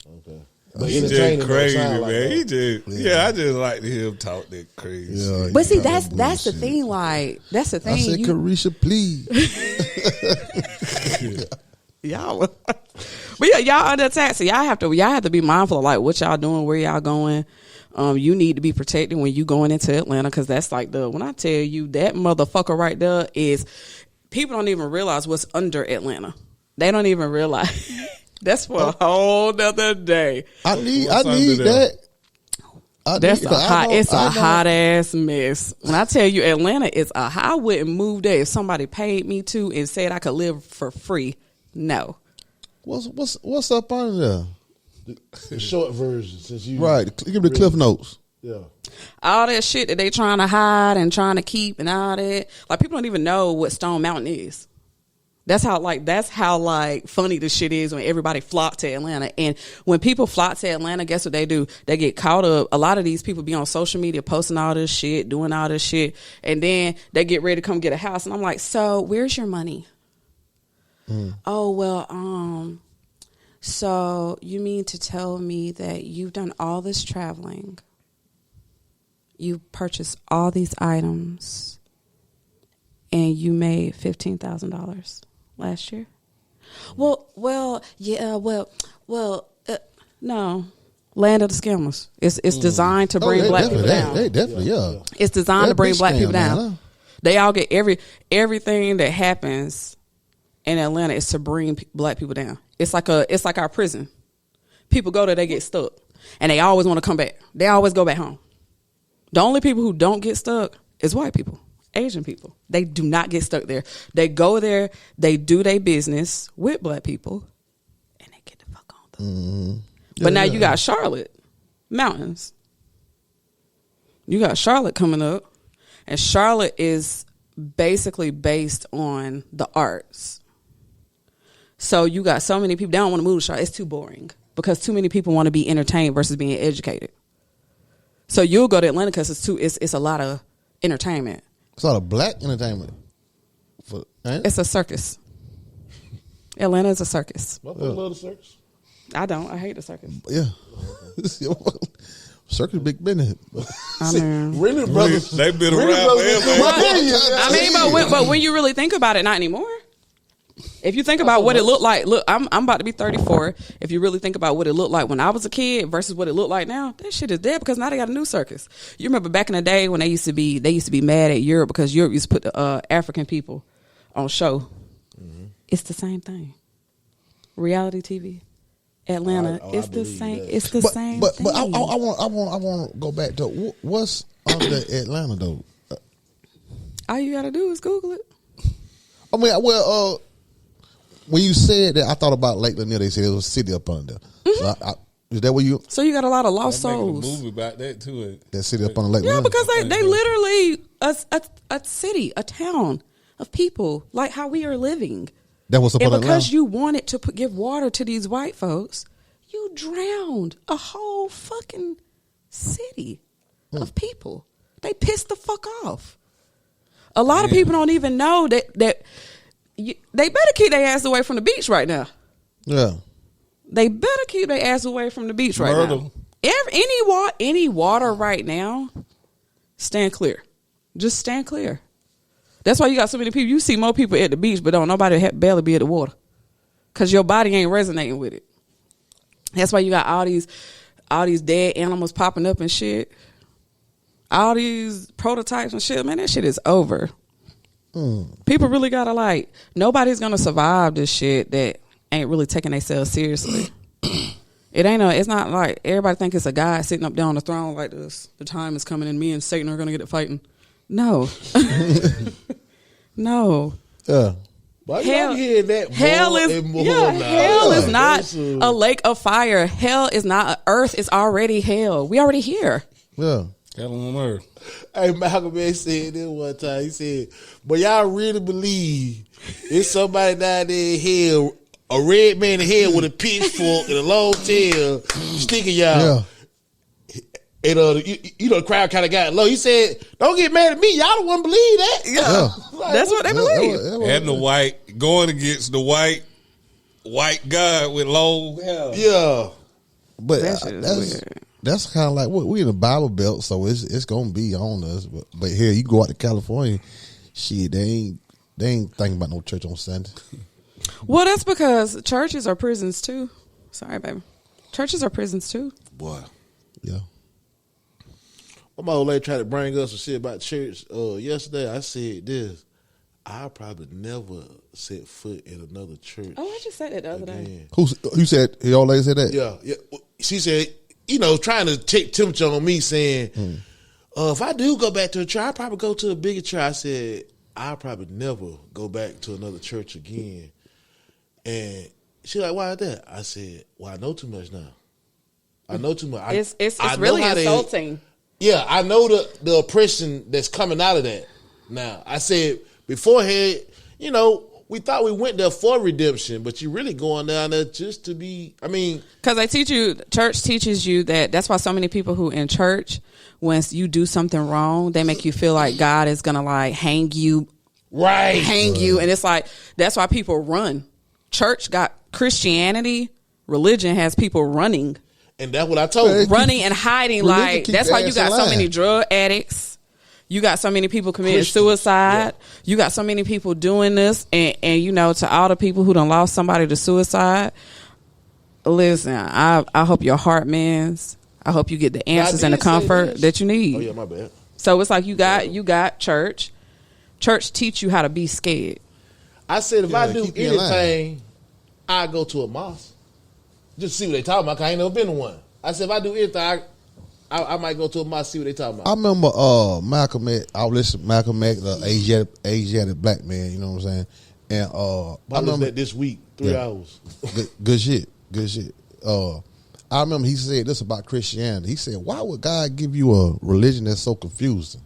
Okay. But He entertaining just don't crazy, sound man. like that. He just, I just like to hear him talk that crazy. Yeah, shit. But see, he got that's that the bullshit. thing. Like, that's the thing. I said, Carisha, please. Y'all, but yeah, y'all under attack. So y'all have to be mindful of like what y'all doing, where y'all going. You need to be protected when you going into Atlanta, because that's like when I tell you that motherfucker right there is, people don't even realize what's under Atlanta. They don't even realize. That's for a whole nother day. I need What's under that. That's it's a hot ass mess. When I tell you Atlanta is I wouldn't move there if somebody paid me to and said I could live for free. No. What's up under there? The short version, since you Right, give me the Cliff Notes. Yeah. All that shit that they trying to hide and trying to keep and all that. Like, people don't even know what Stone Mountain is. That's how funny this shit is when everybody flock to Atlanta. And when people flock to Atlanta, guess what they do? They get caught up. A lot of these people be on social media posting all this shit, doing all this shit, and then they get ready to come get a house. And I'm like, so where's your money? Oh, well, so you mean to tell me that you've done all this traveling, you purchased all these items, and you made $15,000 last year? Well, no. Land of the scammers. It's designed to bring black people down. They definitely, yeah. It's designed to bring big black scam, people down. man. They all get everything that happens in Atlanta is to bring black people down. It's like our prison. People go there, they get stuck, and they always want to come back. They always go back home. The only people who don't get stuck is white people, Asian people. They do not get stuck there. They go there, they do their business with black people, and they get the fuck on them. Mm-hmm. But now you got Charlotte Mountains. You got Charlotte coming up, and Charlotte is basically based on the arts. So you got so many people, they don't want to move to Charlotte. It's too boring because too many people want to be entertained versus being educated. So you'll go to Atlanta because it's a lot of entertainment. It's a lot of black entertainment. It's a circus. Atlanta is a circus. Motherfuckers love the circus. I don't. I hate the circus. Yeah. Circus big business. I mean, Really, brothers. They've been Really, around brothers. forever. I mean, but when you really think about it, not anymore. If you think about what it looked like, look, I'm about to be 34. If you really think about what it looked like when I was a kid versus what it looked like now, that shit is dead because now they got a new circus. You remember back in the day when they used to be mad at Europe because Europe used to put the African people on show. Mm-hmm. It's the same thing. Reality TV, Atlanta, it's the same. That. It's the same. But thing. I want to go back to what's under Atlanta though. All you gotta do is Google it. I mean, well, when you said that, I thought about Lake Lanier. They said it was a city up under there. Mm-hmm. So is that what you? So you got a lot of lost Making a souls. movie about that too. That city up on the Lake Yeah, Lanier? because they literally a city, a town of people like how we are living. That was up And on because Atlanta? you wanted to give water to these white folks, you drowned a whole fucking city of people. They pissed the fuck off. A lot of people don't even know that they better keep their ass away from the beach right now. Yeah. They better keep their ass away from the beach right now. Any water right now, stand clear. Just stand clear. That's why you got so many people. You see more people at the beach, but don't nobody barely be at the water because your body ain't resonating with it. That's why you got all these dead animals popping up and shit. All these prototypes and shit. Man, that shit is over. People really gotta nobody's gonna survive this shit that ain't really taking themselves seriously. It's not like everybody think it's a guy sitting up there on the throne like this. The time is coming and me and Satan are gonna get it fighting. No. No. Yeah. Why y'all hear that? Hell is not a lake of fire. Hell is not earth is already hell. We already here. Yeah. Hell on earth. Hey, Malcolm X said this one time. He said, but y'all really believe it's somebody down there in hell, a red man in hell with a pitchfork and a long tail sticking y'all. Yeah. And the crowd kind of got low. He said, don't get mad at me. Y'all don't want to believe that. Yeah. That's what they believe. And the white, going against the white guy with long hair. Yeah. But That shit is weird. that's kind of like we in the Bible Belt, so it's gonna be on us. But here you go out to California, shit, they ain't thinking about no church on Sunday. Well, that's because churches are prisons too. Sorry, baby. Churches are prisons too. Boy. Yeah. My old lady tried to bring us some shit about church. Yesterday, I said this. I'll probably never set foot in another church. Oh, I just said it the other day. Who said your old lady said that? Yeah. She said, trying to take temperature on me, saying, if I do go back to a church, I'll probably go to a bigger church. I said, I'll probably never go back to another church again. And she like, why is that? I said, well, I know too much now. I know too much. It's I really know how insulting. Yeah, I know the oppression that's coming out of that now. I said beforehand, we thought we went there for redemption, but you're really going down there just to be, Because church teaches you that's why so many people who in church, once you do something wrong, they make you feel like God is going to hang you. Right. Hang you. And it's that's why people run. Church got Christianity, religion has people running. And that's what I told you. Running and hiding. That's why you got so many drug addicts. You got so many people committing suicide. Yeah. You got so many people doing this. And to all the people who done lost somebody to suicide, listen, I hope your heart mends. I hope you get the answers and the comfort that you need. Oh, yeah, my bad. So it's like you got church. Church teach you how to be scared. I said if I do anything, I go to a mosque. Just see what they talking about, because I ain't never been to one. I said if I do anything, I might go to a mosque, see what they talking about. I remember Malcolm X. I would listen to Malcolm X, the Asiatic black man, you know what I'm saying? And I listened to that this week, 3 hours. Good shit. I remember he said this about Christianity. He said, why would God give you a religion that's so confusing?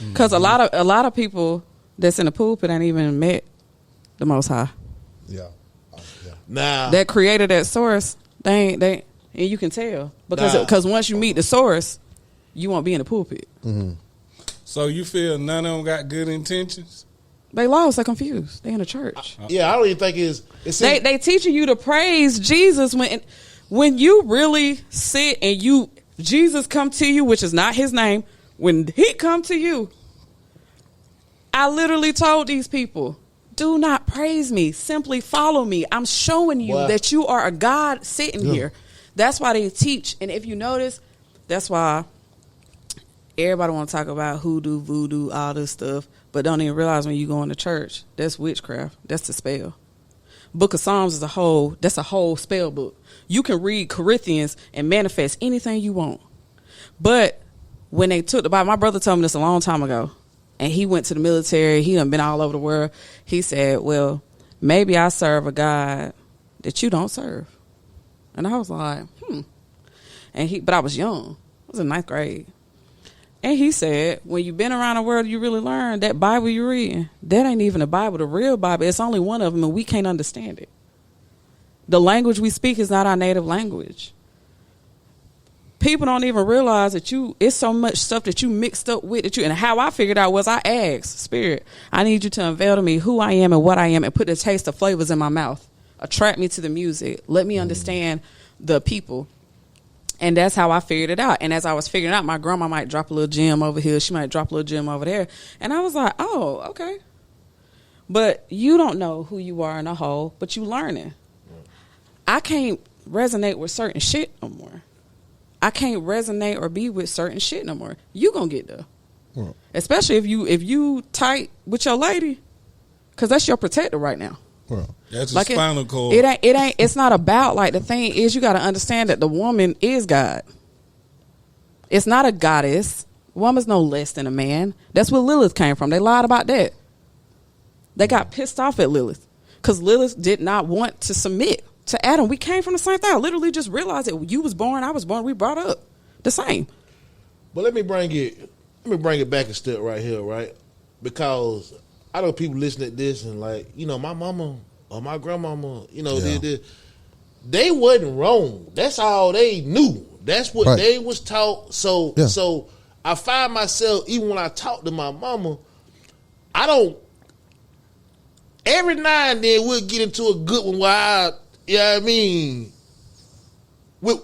Because a lot of people that's in the pulpit ain't even met the Most High. Yeah. Now that creator, that source, they and you can tell because once you meet the source, you won't be in the pulpit. Mm-hmm. So you feel none of them got good intentions? They lost. They're confused. They in the church. Yeah, I don't even think it's They teaching you to praise Jesus when you really sit and Jesus come to you, which is not his name. When he come to you, I literally told these people, do not praise me. Simply follow me. I'm showing you that you are a God sitting here. That's why they teach. And if you notice, that's why everybody want to talk about hoodoo, voodoo, all this stuff, but don't even realize when you go into church, that's witchcraft. That's the spell. Book of Psalms is a whole spell book. You can read Corinthians and manifest anything you want. But when they took the Bible, my brother told me this a long time ago, and he went to the military. He done been all over the world. He said, well, maybe I serve a God that you don't serve. And I was like, but I was young. I was in 9th grade. And he said, when you've been around the world, you really learn that Bible you're reading, that ain't even the Bible, the real Bible. It's only one of them, and we can't understand it. The language we speak is not our native language. People don't even realize that it's so much stuff that you mixed up with that and how I figured out was I asked Spirit, I need you to unveil to me who I am and what I am and put the taste of flavors in my mouth. Attract me to the music. Let me understand the people. And that's how I figured it out. And as I was figuring out, my grandma might drop a little gem over here. She might drop a little gem over there. And I was like, oh, okay. But you don't know who you are in a whole, but you learning. I can't resonate with certain shit no more. I can't resonate or be with certain shit no more. You gonna get there. Well, especially if you tight with your lady, because that's your protector right now. Well, that's a spinal cord. It's not about, like, the thing is, you got to understand that the woman is God. It's not a goddess. Woman's no less than a man. That's where Lilith came from. They lied about that. They got pissed off at Lilith because Lilith did not want to submit to Adam. We came from the same thing. I literally just realized that you was born, I was born, we brought up the same. But let me bring it back a step right here, right? Because I know people listening to this and, like, you know, my mama or my grandmama, you know, they wasn't wrong. That's all they knew. That's what they was taught. So I find myself, even when I talk to my mama, every now and then we'll get into a good one where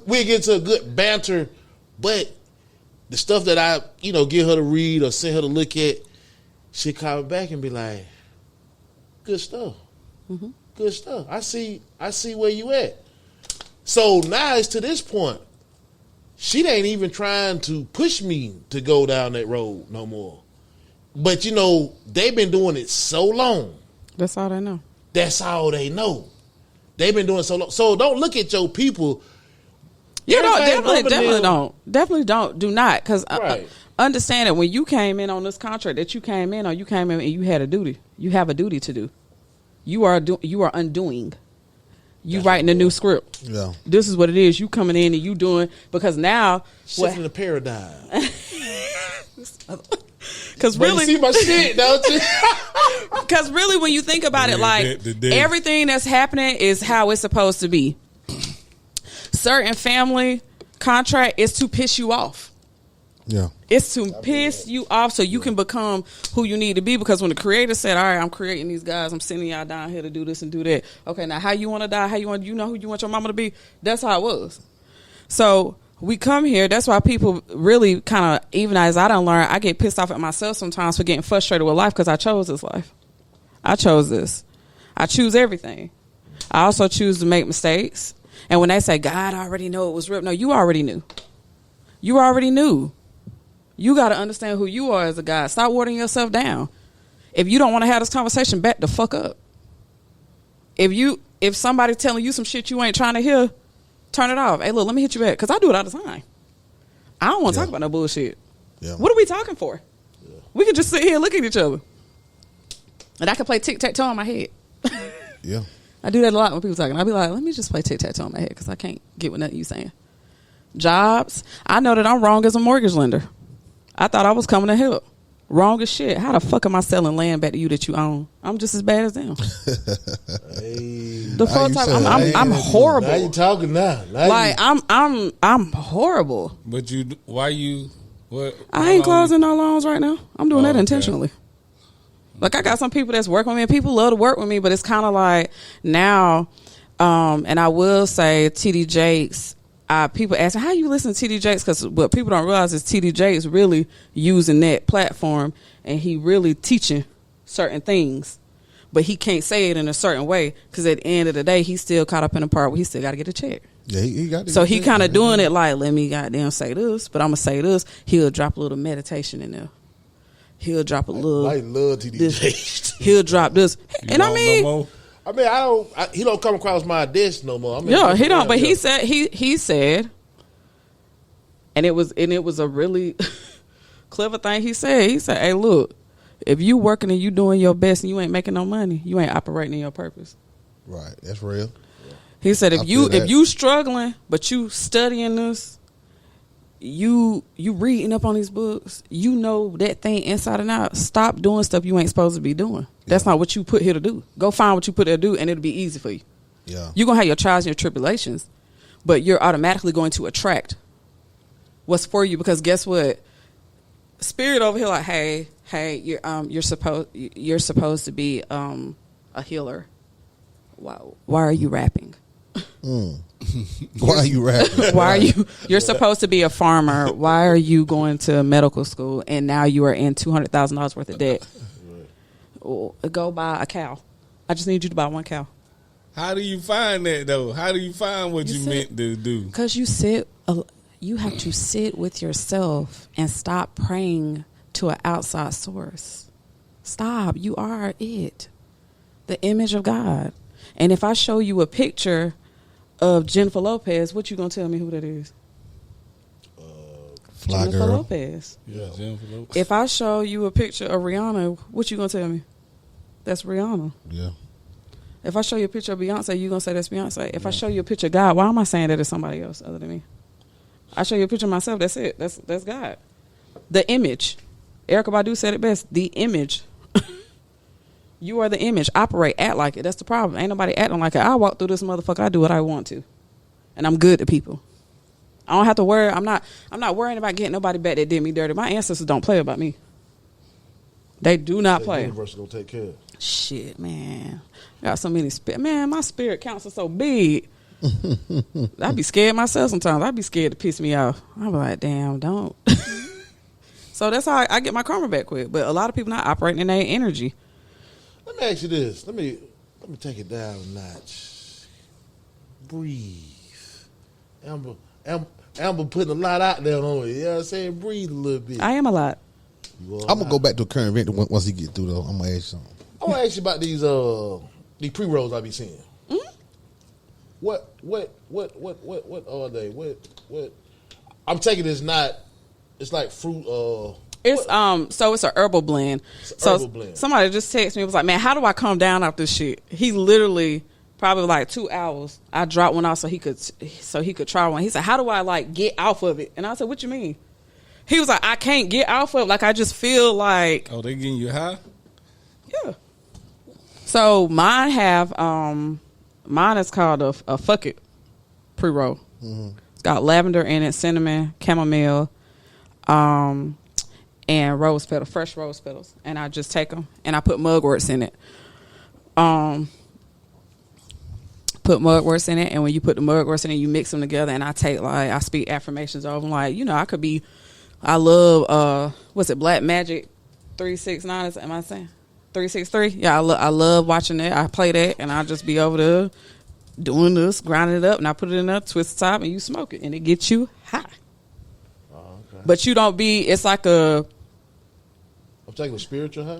we'll get into a good banter, but the stuff that I, get her to read or send her to look at, she call me back and be like, good stuff. Mm-hmm. Good stuff. I see where you at. So now it's to this point. She ain't even trying to push me to go down that road no more. But, they've been doing it so long. That's all they know. That's all they know. They've been doing it so long. So don't look at your people. Definitely don't. Do not. Because understand that when you came in on this contract that you came in and you had a duty. You have a duty to do. You are undoing. You writing a new script. Yeah. This is what it is. You coming in and you doing, because now shifting the paradigm. Because really, you see my shit, don't you? Because really, when you think about it, like everything that's happening is how it's supposed to be. Certain family contract is to piss you off. Yeah, it's to piss you off so you can become who you need to be. Because when the creator said, all right, I'm creating these guys, I'm sending y'all down here to do this and do that. Okay, now how you want to die, you know who you want your mama to be? That's how it was. So we come here. That's why people really kind of, even as I don't learn, I get pissed off at myself sometimes for getting frustrated with life, because I chose this life. I chose this. I choose everything. I also choose to make mistakes. And when they say, God, I already know it was real. No, you already knew. You already knew. You got to understand who you are as a guy. Stop watering yourself down. If you don't want to have this conversation, back the fuck up. If somebody telling you some shit you ain't trying to hear, turn it off. Hey, look, let me hit you back, because I do it all the time. I don't want to talk about no bullshit. Yeah. What are we talking for? Yeah. We can just sit here and look at each other. And I can play tic-tac-toe in my head. Yeah. I do that a lot when people talking. I'll be like, let me just play tic-tac-toe in my head, because I can't get what nothing you saying. Jobs. I know that I'm wrong as a mortgage lender. I thought I was coming to help. Wrong as shit. How the fuck am I selling land back to you that you own? I'm just as bad as them. The full time, I'm horrible. Now you talking now. I'm horrible. But why you What? I ain't closing no loans right now. I'm doing that intentionally. Like, I got some people that's working with me, and people love to work with me, but it's kind of like now, and I will say TD Jakes, people ask, how you listen to TD Jakes? Because what people don't realize is TD Jakes really using that platform, and he really teaching certain things. But he can't say it in a certain way, because at the end of the day, he's still caught up in the part where he still got to get a check. Yeah, he got. So he kind of doing it like, let me goddamn say this, but I'm gonna say this. He'll drop a little meditation in there. He'll drop a little. I love TDJ. He'll drop this, and I mean, he don't come across my desk no more. Yeah, he don't. But he said, and it was a really clever thing he said. He said, "Hey, look, if you working and you doing your best and you ain't making no money, you ain't operating in your purpose." Right, that's real. He said, if you struggling but you studying this, you reading up on these books, you know that thing inside and out. Stop doing stuff you ain't supposed to be doing. That's not what you put here to do. Go find what you put there to do, and it'll be easy for you. Yeah, you're gonna have your trials and your tribulations, but you're automatically going to attract what's for you, because guess what? Spirit over here, like, hey, you're supposed to be a healer. Why are you rapping? Why are you rapping? You're supposed to be a farmer. Why are you going to medical school and now you are in $200,000 worth of debt? Go buy a cow. I just need you to buy one cow. How do you find that though? How do you find what you meant to do? Because you have to sit with yourself and stop praying to an outside source. Stop. You are it. The image of God. And if I show you a picture of Jennifer Lopez, what you gonna tell me who that is? Fly Jennifer girl. Lopez. Yeah, Jennifer Lopez. If I show you a picture of Rihanna, what you gonna tell me? That's Rihanna. Yeah. If I show you a picture of Beyonce, you gonna say that's Beyonce. If I show you a picture of God, why am I saying that it's somebody else other than me? I show you a picture of myself. That's it. That's God. The image. Erykah Badu said it best. The image. You are the image. Operate. Act like it. That's the problem. Ain't nobody acting like it. I walk through this motherfucker. I do what I want to, and I'm good to people. I don't have to worry. I'm not worrying about getting nobody back that did me dirty. My ancestors don't play about me. They do not play. The universe gonna take care of it. Shit, man. Got so many man, my spirit counts are so big. I'd be scared myself sometimes. I'd be scared to piss me off. I'd be like, damn, don't. So that's how I get my karma back quick. But a lot of people not operating in their energy. Let me ask you this. Let me take it down a notch. Breathe. Amber putting a lot out there on you. You know what I'm saying? Breathe a little bit. I am a lot. I'm gonna go back to a current event once he get through though. I'm gonna ask you something. I want to ask you about these pre-rolls I be seeing. Mm-hmm. What are they? What? I'm taking it's not. It's like fruit. It's so it's a herbal blend. Blend. Somebody just texted me, was like, man, how do I calm down off this shit? He literally probably like 2 hours. I dropped one off so he could try one. He said, how do I like get off of it? And I said, what you mean? He was like, I can't get off of it. Like, I just feel like, oh, they getting you high? yeah. So mine is called a fuck it pre-roll. Mm-hmm. It's got lavender in it, cinnamon, chamomile, and rose petal, fresh rose petals. And I just take them and I put mugworts in it. Put mugworts in it, and when you put the mugworts in it, you mix them together. And I speak affirmations over them. Like, I love what's it, Black Magic 369? Am I saying 363? Yeah, I love watching that. I play that, and I just be over there doing this, grinding it up, and I put it in there, twist the top, and you smoke it, and it gets you high. Oh, okay. But you don't be. It's like a. I'm taking a spiritual high.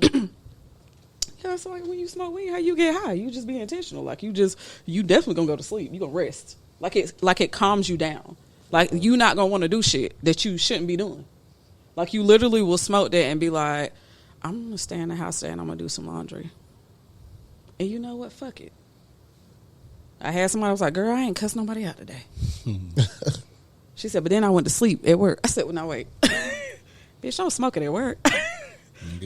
Yeah, it's like when you smoke weed, how you get high? You just be intentional. Like you definitely gonna go to sleep. You gonna rest. Like it calms you down. Like you not gonna want to do shit that you shouldn't be doing. Like you literally will smoke that and be like, I'm gonna stay in the house today and I'm gonna do some laundry. And you know what? Fuck it. I had somebody was like, girl, I ain't cuss nobody out today. She said, but then I went to sleep at work. I said, well, no, wait. Bitch, don't smoke it at work.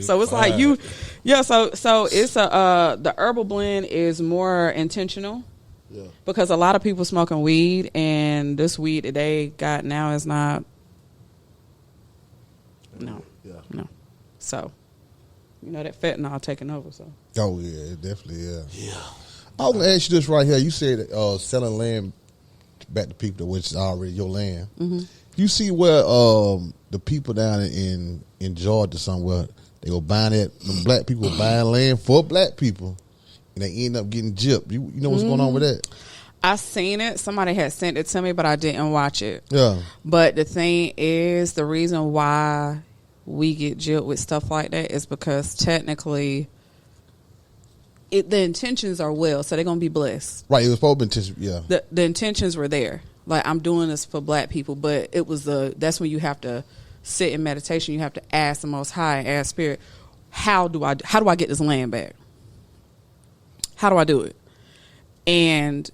So it's like you, yeah. So it's the herbal blend is more intentional, yeah. Because a lot of people smoking weed, and this weed that they got now is not No. Yeah. No. So, that fentanyl taking over. So. Oh yeah, definitely. Yeah. Yeah. I was gonna ask you this right here. You said selling land back to people which is already your land. Mm-hmm. You see where the people down in Georgia somewhere they were buying it. The black people were buying land for black people, and they end up getting gypped. You know what's going on with that? I seen it. Somebody had sent it to me, but I didn't watch it. Yeah. But the thing is, the reason why we get gypped with stuff like that is because technically the intentions are well, so they're going to be blessed. Right. It was probably intention. Yeah. The intentions were there. Like, I'm doing this for black people, but it was that's when you have to sit in meditation. You have to ask the Most High and ask Spirit, how do I get this land back? How do I do it? And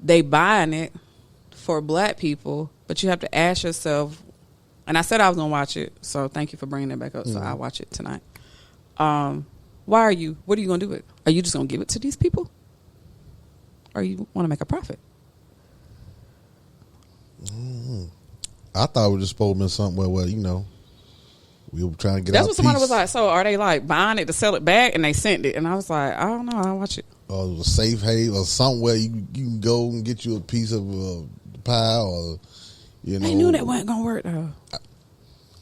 they buying it for black people, but you have to ask yourself, and I said I was going to watch it, so thank you for bringing it back up, so I'll watch it tonight. What are you going to do with it? Are you just going to give it to these people? Or you want to make a profit? I thought it was just supposed to be something where we were trying to get. That's our what somebody piece. was like. So are they like buying it to sell it back, and they sent it? And I was like, I don't know. I'll watch it. Or it was a safe haven or somewhere you can go and get you a piece of the pie, or They knew that wasn't gonna work though.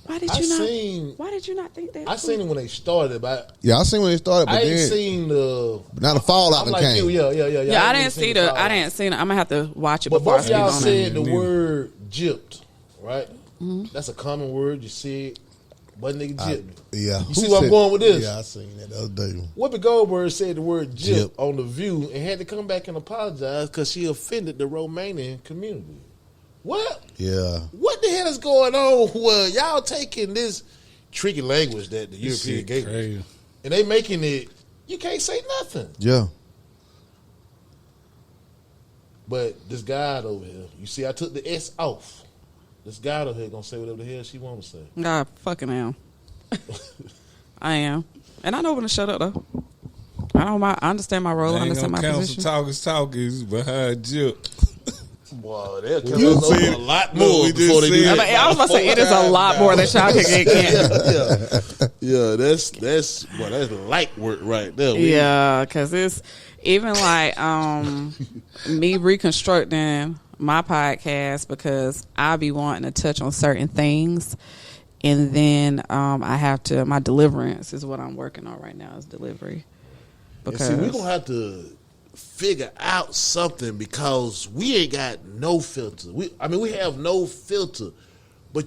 Why did you seen- Why did you not think that? I seen it when they started, but Yeah, I seen when it started, but I ain't then seen the. now the fallout I'm that like came. you, yeah. Yeah, I ain't didn't see the the. fallout. I didn't see it. I'm gonna have to watch it But before I both speak y'all on said it. the word gypped, right? Mm-hmm. That's a common word. You see it, but nigga gypped me. Yeah, You see where I'm going with this? Yeah, I seen that the other day. Whoopi Goldberg said the word gyp Gyp. on The View and had to come back and apologize because she offended the Romanian community. What? Yeah, What the hell is going on? Well, y'all taking this tricky language that the This European shit gave us, crazy. and they making it, you can't say nothing. yeah. But this guy over here, you see, I took the S off. This guy over here gonna say whatever the hell she want to say. I fucking am. I am, and I know when to shut up though. I understand my role. I I ain't understand gonna my counsel position. talkers behind Jip. Boy, they'll come You over said a lot look, more we before just they do said- that. I was about to say it is a lot more than y'all can get. Yeah, that's light work right there. Yeah, because it's even like me reconstructing my podcast because I be wanting to touch on certain things, and then I have to. My deliverance is what I'm working on right now is delivery. Because See, we're gonna have to figure out something because we ain't got no filter. We have no filter, but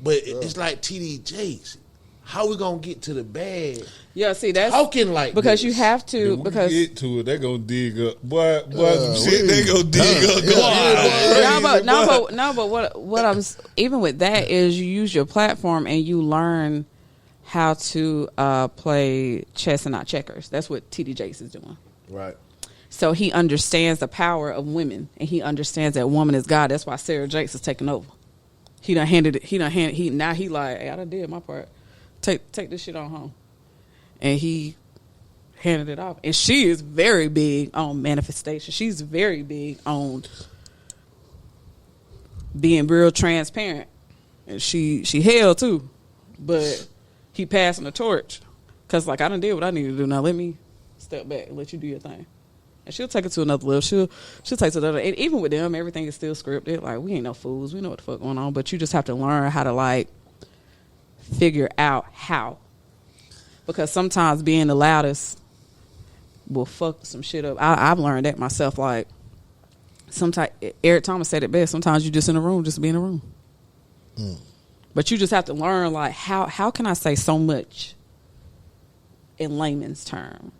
it's like TD Jakes. How we gonna get to the bag? yeah, see that's Talking like because this. you have to When because we get to it, they gonna dig up. Boy, some shit they gonna dig up. No, but what I'm even with that is you use your platform and you learn how to play chess and not checkers. That's what TD Jakes is doing. Right. So he understands the power of women, and he understands that woman is God. That's why Sarah Jakes is taking over. He done handed it. Now he like, hey, I done did my part. Take this shit on home, and he handed it off. And she is very big on manifestation. She's very big on being real transparent, and she held too, but he passing the torch because like I done did what I need to do. Now let me step back and let you do your thing. And she'll take it to another level. She'll take it to another. And even with them, everything is still scripted. Like we ain't no fools. We know what the fuck going on. But you just have to learn how to like figure out how. Because sometimes being the loudest will fuck some shit up. I've learned that myself. Like sometimes Eric Thomas said it best. Sometimes you just in a room, just be in a room. But you just have to learn like how can I say so much in layman's terms?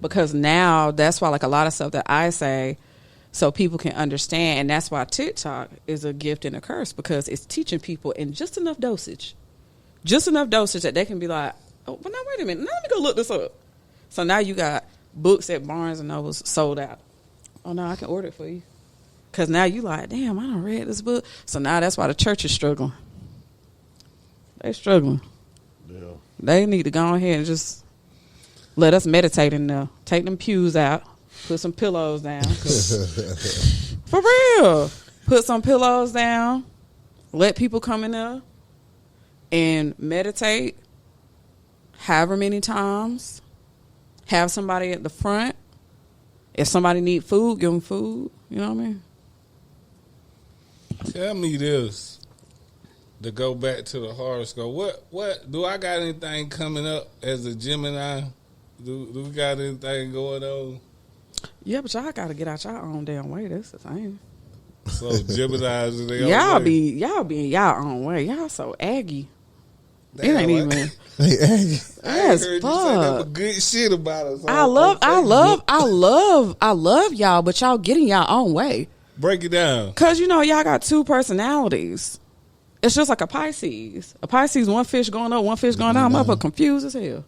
Because now that's why like a lot of stuff that I say so people can understand, and that's why TikTok is a gift and a curse because it's teaching people in just enough dosage that they can be like, oh, but now wait a minute, now let me go look this up. So now you got books at Barnes and Nobles sold out. Oh no, I can order it for you. Because now you like, damn, I done read this book. So now that's why the church is struggling. They struggling. Yeah. They need to go ahead and just let us meditate in there. Take them pews out. Put some pillows down. For real. Put some pillows down. Let people come in there. and meditate however many times. Have somebody at the front. If somebody need food, give them food. You know what I mean? Tell me this. To go back to the horoscope, what do I got anything coming up as a Gemini? Do we got anything going on? Yeah, but y'all got to get out y'all own damn way. That's the thing. So Geminis, y'all be in y'all own way. Y'all so aggy. Damn, it ain't even. Hey, Aggie. That's I heard you say that fuck. good shit about us. I love y'all, but y'all getting y'all own way. Break it down. Cause y'all got two personalities. It's just like a Pisces. A Pisces, one fish going up, one fish going down. I'm up confused as hell.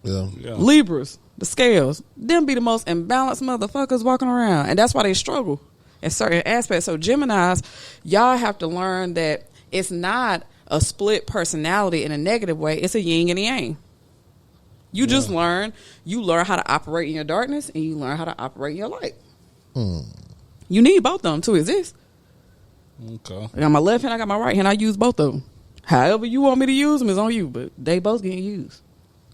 Yeah. Libras, the scales, them be the most imbalanced motherfuckers walking around, and that's why they struggle in certain aspects. So Geminis, y'all have to learn that it's not a split personality in a negative way. It's a yin and a yang. You just learn how to operate in your darkness, and you learn how to operate in your light. You need both of them to exist. Okay. I got my left hand, I got my right hand. I use both of them. However you want me to use them is on you, but they both getting used.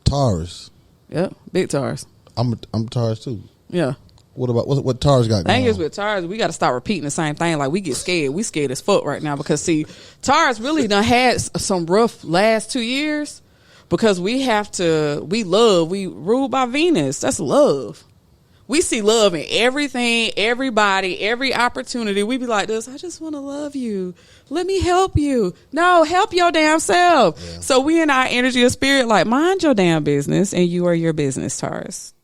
Taurus. Yep, big Taurus. I'm Taurus too. Yeah. What about what Taurus got going Thing is on? with Taurus, we got to start repeating the same thing. Like we get scared. We scared as fuck right now because see, Taurus really done had some rough last 2 years because we ruled by Venus. That's love. We see love in everything, everybody, every opportunity. We be like this, I just want to love you. Let me help you. No, help your damn self. Yeah. So we in our energy of spirit, like, mind your damn business, and you are your business, Taurus.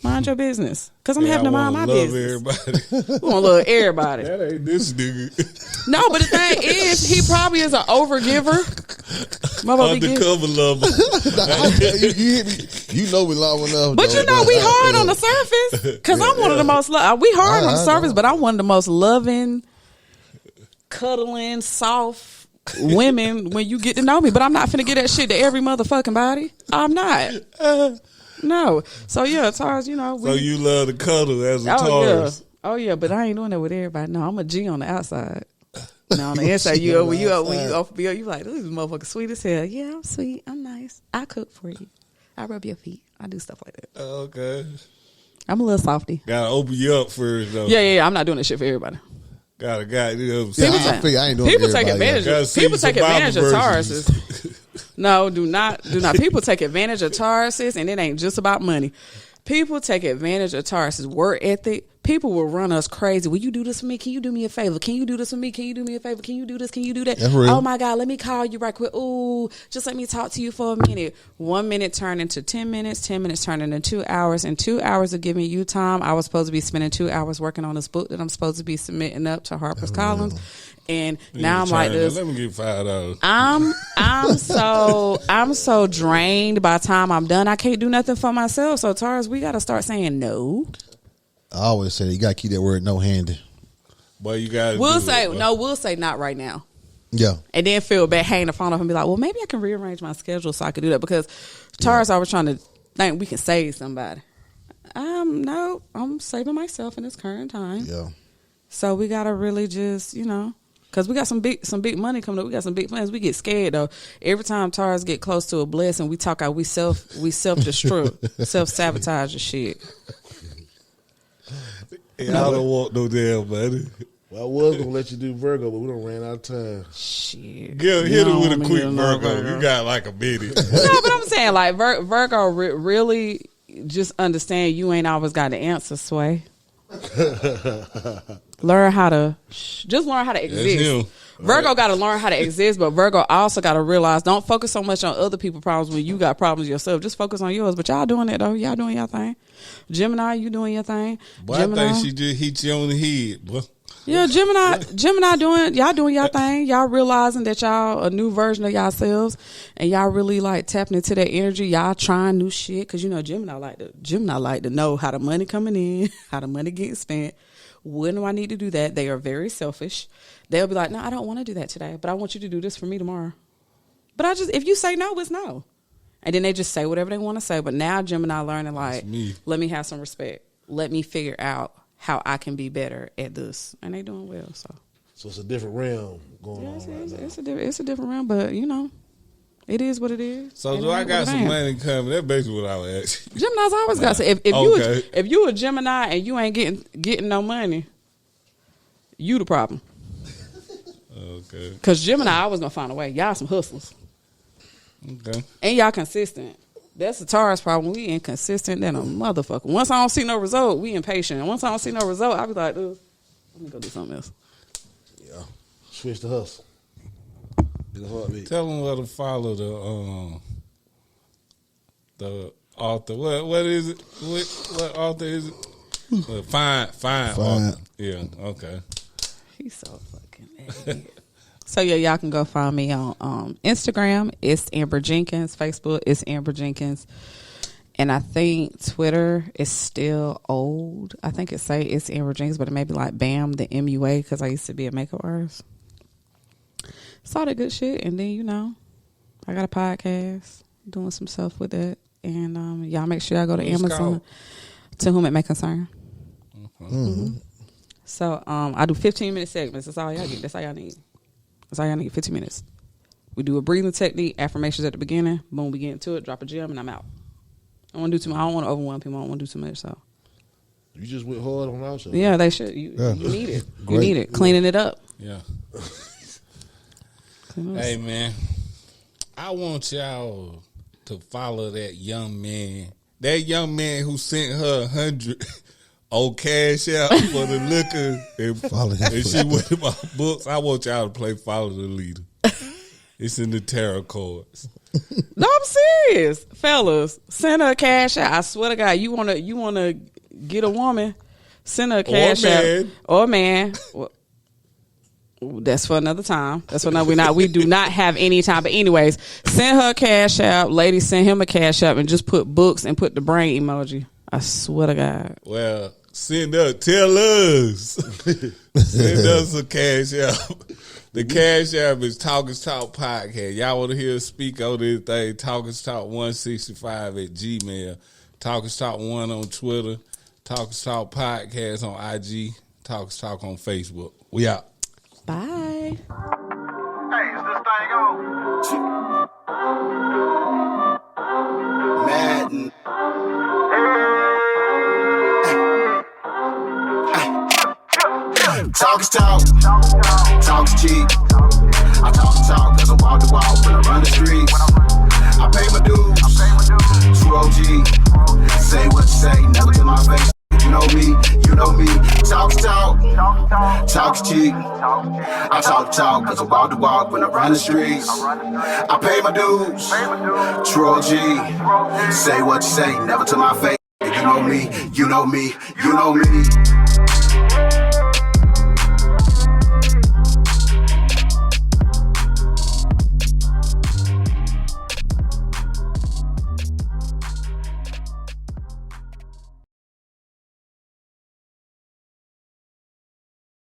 Mind your business. Because I'm having to mind my business. Everybody. We want to love everybody. That ain't this nigga. No, but the thing is, he probably is an overgiver. Undercover lover. you know we love enough. But we hard on the surface. Because I'm one of the most we hard on the surface, but I'm one of the most loving, cuddling, soft women when you get to know me. But I'm not finna get that shit to every motherfucking body. I'm not. No. So yeah, Taurus, So you love to cuddle as a Taurus. Oh yeah, but I ain't doing that with everybody. No, I'm a G on the outside. Now on the inside, when you off you like, this motherfucker sweet as hell. Yeah, I'm sweet. I'm nice. I cook for you. I rub your feet. I do stuff like that. Okay. I'm a little softy. Gotta open you up first though. Yeah. I'm not doing that shit for everybody. I ain't doing People take advantage of Tauruses. No, do not. People take advantage of Tauruses, and it ain't just about money. People take advantage of Taurus' work ethic. People will run us crazy. Will you do this for me? Can you do me a favor? Can you do this for me? Can you do me a favor? Can you do this? Can you do that? Oh my God, let me call you right quick. Ooh, just let me talk to you for a minute. 1 minute turned into 10 minutes. 10 minutes turned into 2 hours. And 2 hours of giving you time. I was supposed to be spending 2 hours working on this book that I'm supposed to be submitting up to HarperCollins. And now I'm like this. Let me get $5. I'm so drained by the time I'm done. I can't do nothing for myself. So Taurus, we got to start saying no. I always say that you got to keep that word no handy. But you got to we'll say not right now. Yeah. And then feel bad hanging the phone up and be like, well, maybe I can rearrange my schedule so I could do that. Because Taurus, I was trying to think we can save somebody. No, I'm saving myself in this current time. Yeah. So we got to really just, because we got some big money coming up. We got some big plans. We get scared though. Every time Taurus get close to a blessing, we talk out. We self destruct, self sabotage the shit. I don't want no damn money. Well, I was gonna let you do Virgo, but we done ran out of time. Shit. Hit it with a quick Virgo. You got like a minute. No, but I'm saying like Virgo really just understand you ain't always got the answer, Sway. learn how to exist. Virgo got to learn how to exist, but Virgo also got to realize don't focus so much on other people's problems when you got problems yourself. Just focus on yours. But y'all doing it though. Y'all doing your thing. Gemini, you doing your thing. Boy, Gemini, I think she just hit you on the head, boy. Yeah, Gemini doing y'all thing. Y'all realizing that y'all a new version of yourselves, and y'all really like tapping into that energy. Y'all trying new shit because Gemini like to know how the money coming in, how the money getting spent. When do I need to do that? They are very selfish. They'll be like, no, I don't want to do that today, but I want you to do this for me tomorrow. But if you say no, it's no. And then they just say whatever they want to say. But now Gemini learning like, let me have some respect. Let me figure out how I can be better at this. And they doing well. So it's a different realm going on right now. It's a different realm, but It is what it is. So do I got some money coming? That's basically what I would ask. Gemini's always got. If you a Gemini and you ain't getting no money, you the problem. Okay. Because Gemini always gonna find a way. Y'all some hustlers. Okay. And y'all consistent. That's the Taurus problem. We inconsistent than a motherfucker. Once I don't see no result, we impatient. Once I don't see no result, I be like, let me go do something else. Yeah. Switch the hustle. Tell them where to follow the author. What is it? What author is it? Fine author. Yeah, okay. He's so fucking idiot. So yeah, y'all can go find me on Instagram. It's Amber Jenkins. Facebook, it's Amber Jenkins. And I think Twitter is still old. I think it's Amber Jenkins, but it may be like BAM, the MUA, because I used to be a makeup artist. It's all that good shit. And then, I got a podcast, doing some stuff with it. And y'all make sure y'all go to Amazon. To whom it may concern. Mm-hmm. So I do 15-minute segments. That's all y'all get. That's all y'all need. 15 minutes. We do a breathing technique, affirmations at the beginning. Boom, we get into it, drop a gem, and I'm out. I don't want to do too much. I don't want to overwhelm people. I don't want to do too much. So you just went hard on our show. Yeah, they should. You need it. You need it. Cleaning it up. Yeah. Hey, man. I want y'all to follow that young man. That young man who sent her 100 on Cash App for the liquor and she went in my books. I want y'all to play Follow the Leader. It's in the tarot cards. No, I'm serious. Fellas, send her a Cash App. I swear to God, you wanna get a woman, send her a Cash App. Or a man. Well, that's for another time. That's for another. We do not have any time. But anyways, send her a Cash App. Ladies, send him a Cash App and just put books and put the brain emoji. I swear to God. Well, tell us. Send us a Cash App. The Cash App is TalkIsTalkPodcast. Y'all want to hear us speak on this thing? TalkIsTalk165 at Gmail. TalkIsTalk1 on Twitter. TalkIsTalkPodcast on IG. TalkIsTalk on Facebook. We out. Bye. Hey, is this thing on? Madden. Talk is talk. Talk is cheap. I talk cause I walk the walk when I run the streets. I pay my dues. True OG. Say what you say, never to my face. You know me. Talk is talk. Talk is cheap. I talk cause I walk the walk when I run the streets. I pay my dues. True OG. Say what you say, never to my face. You know me.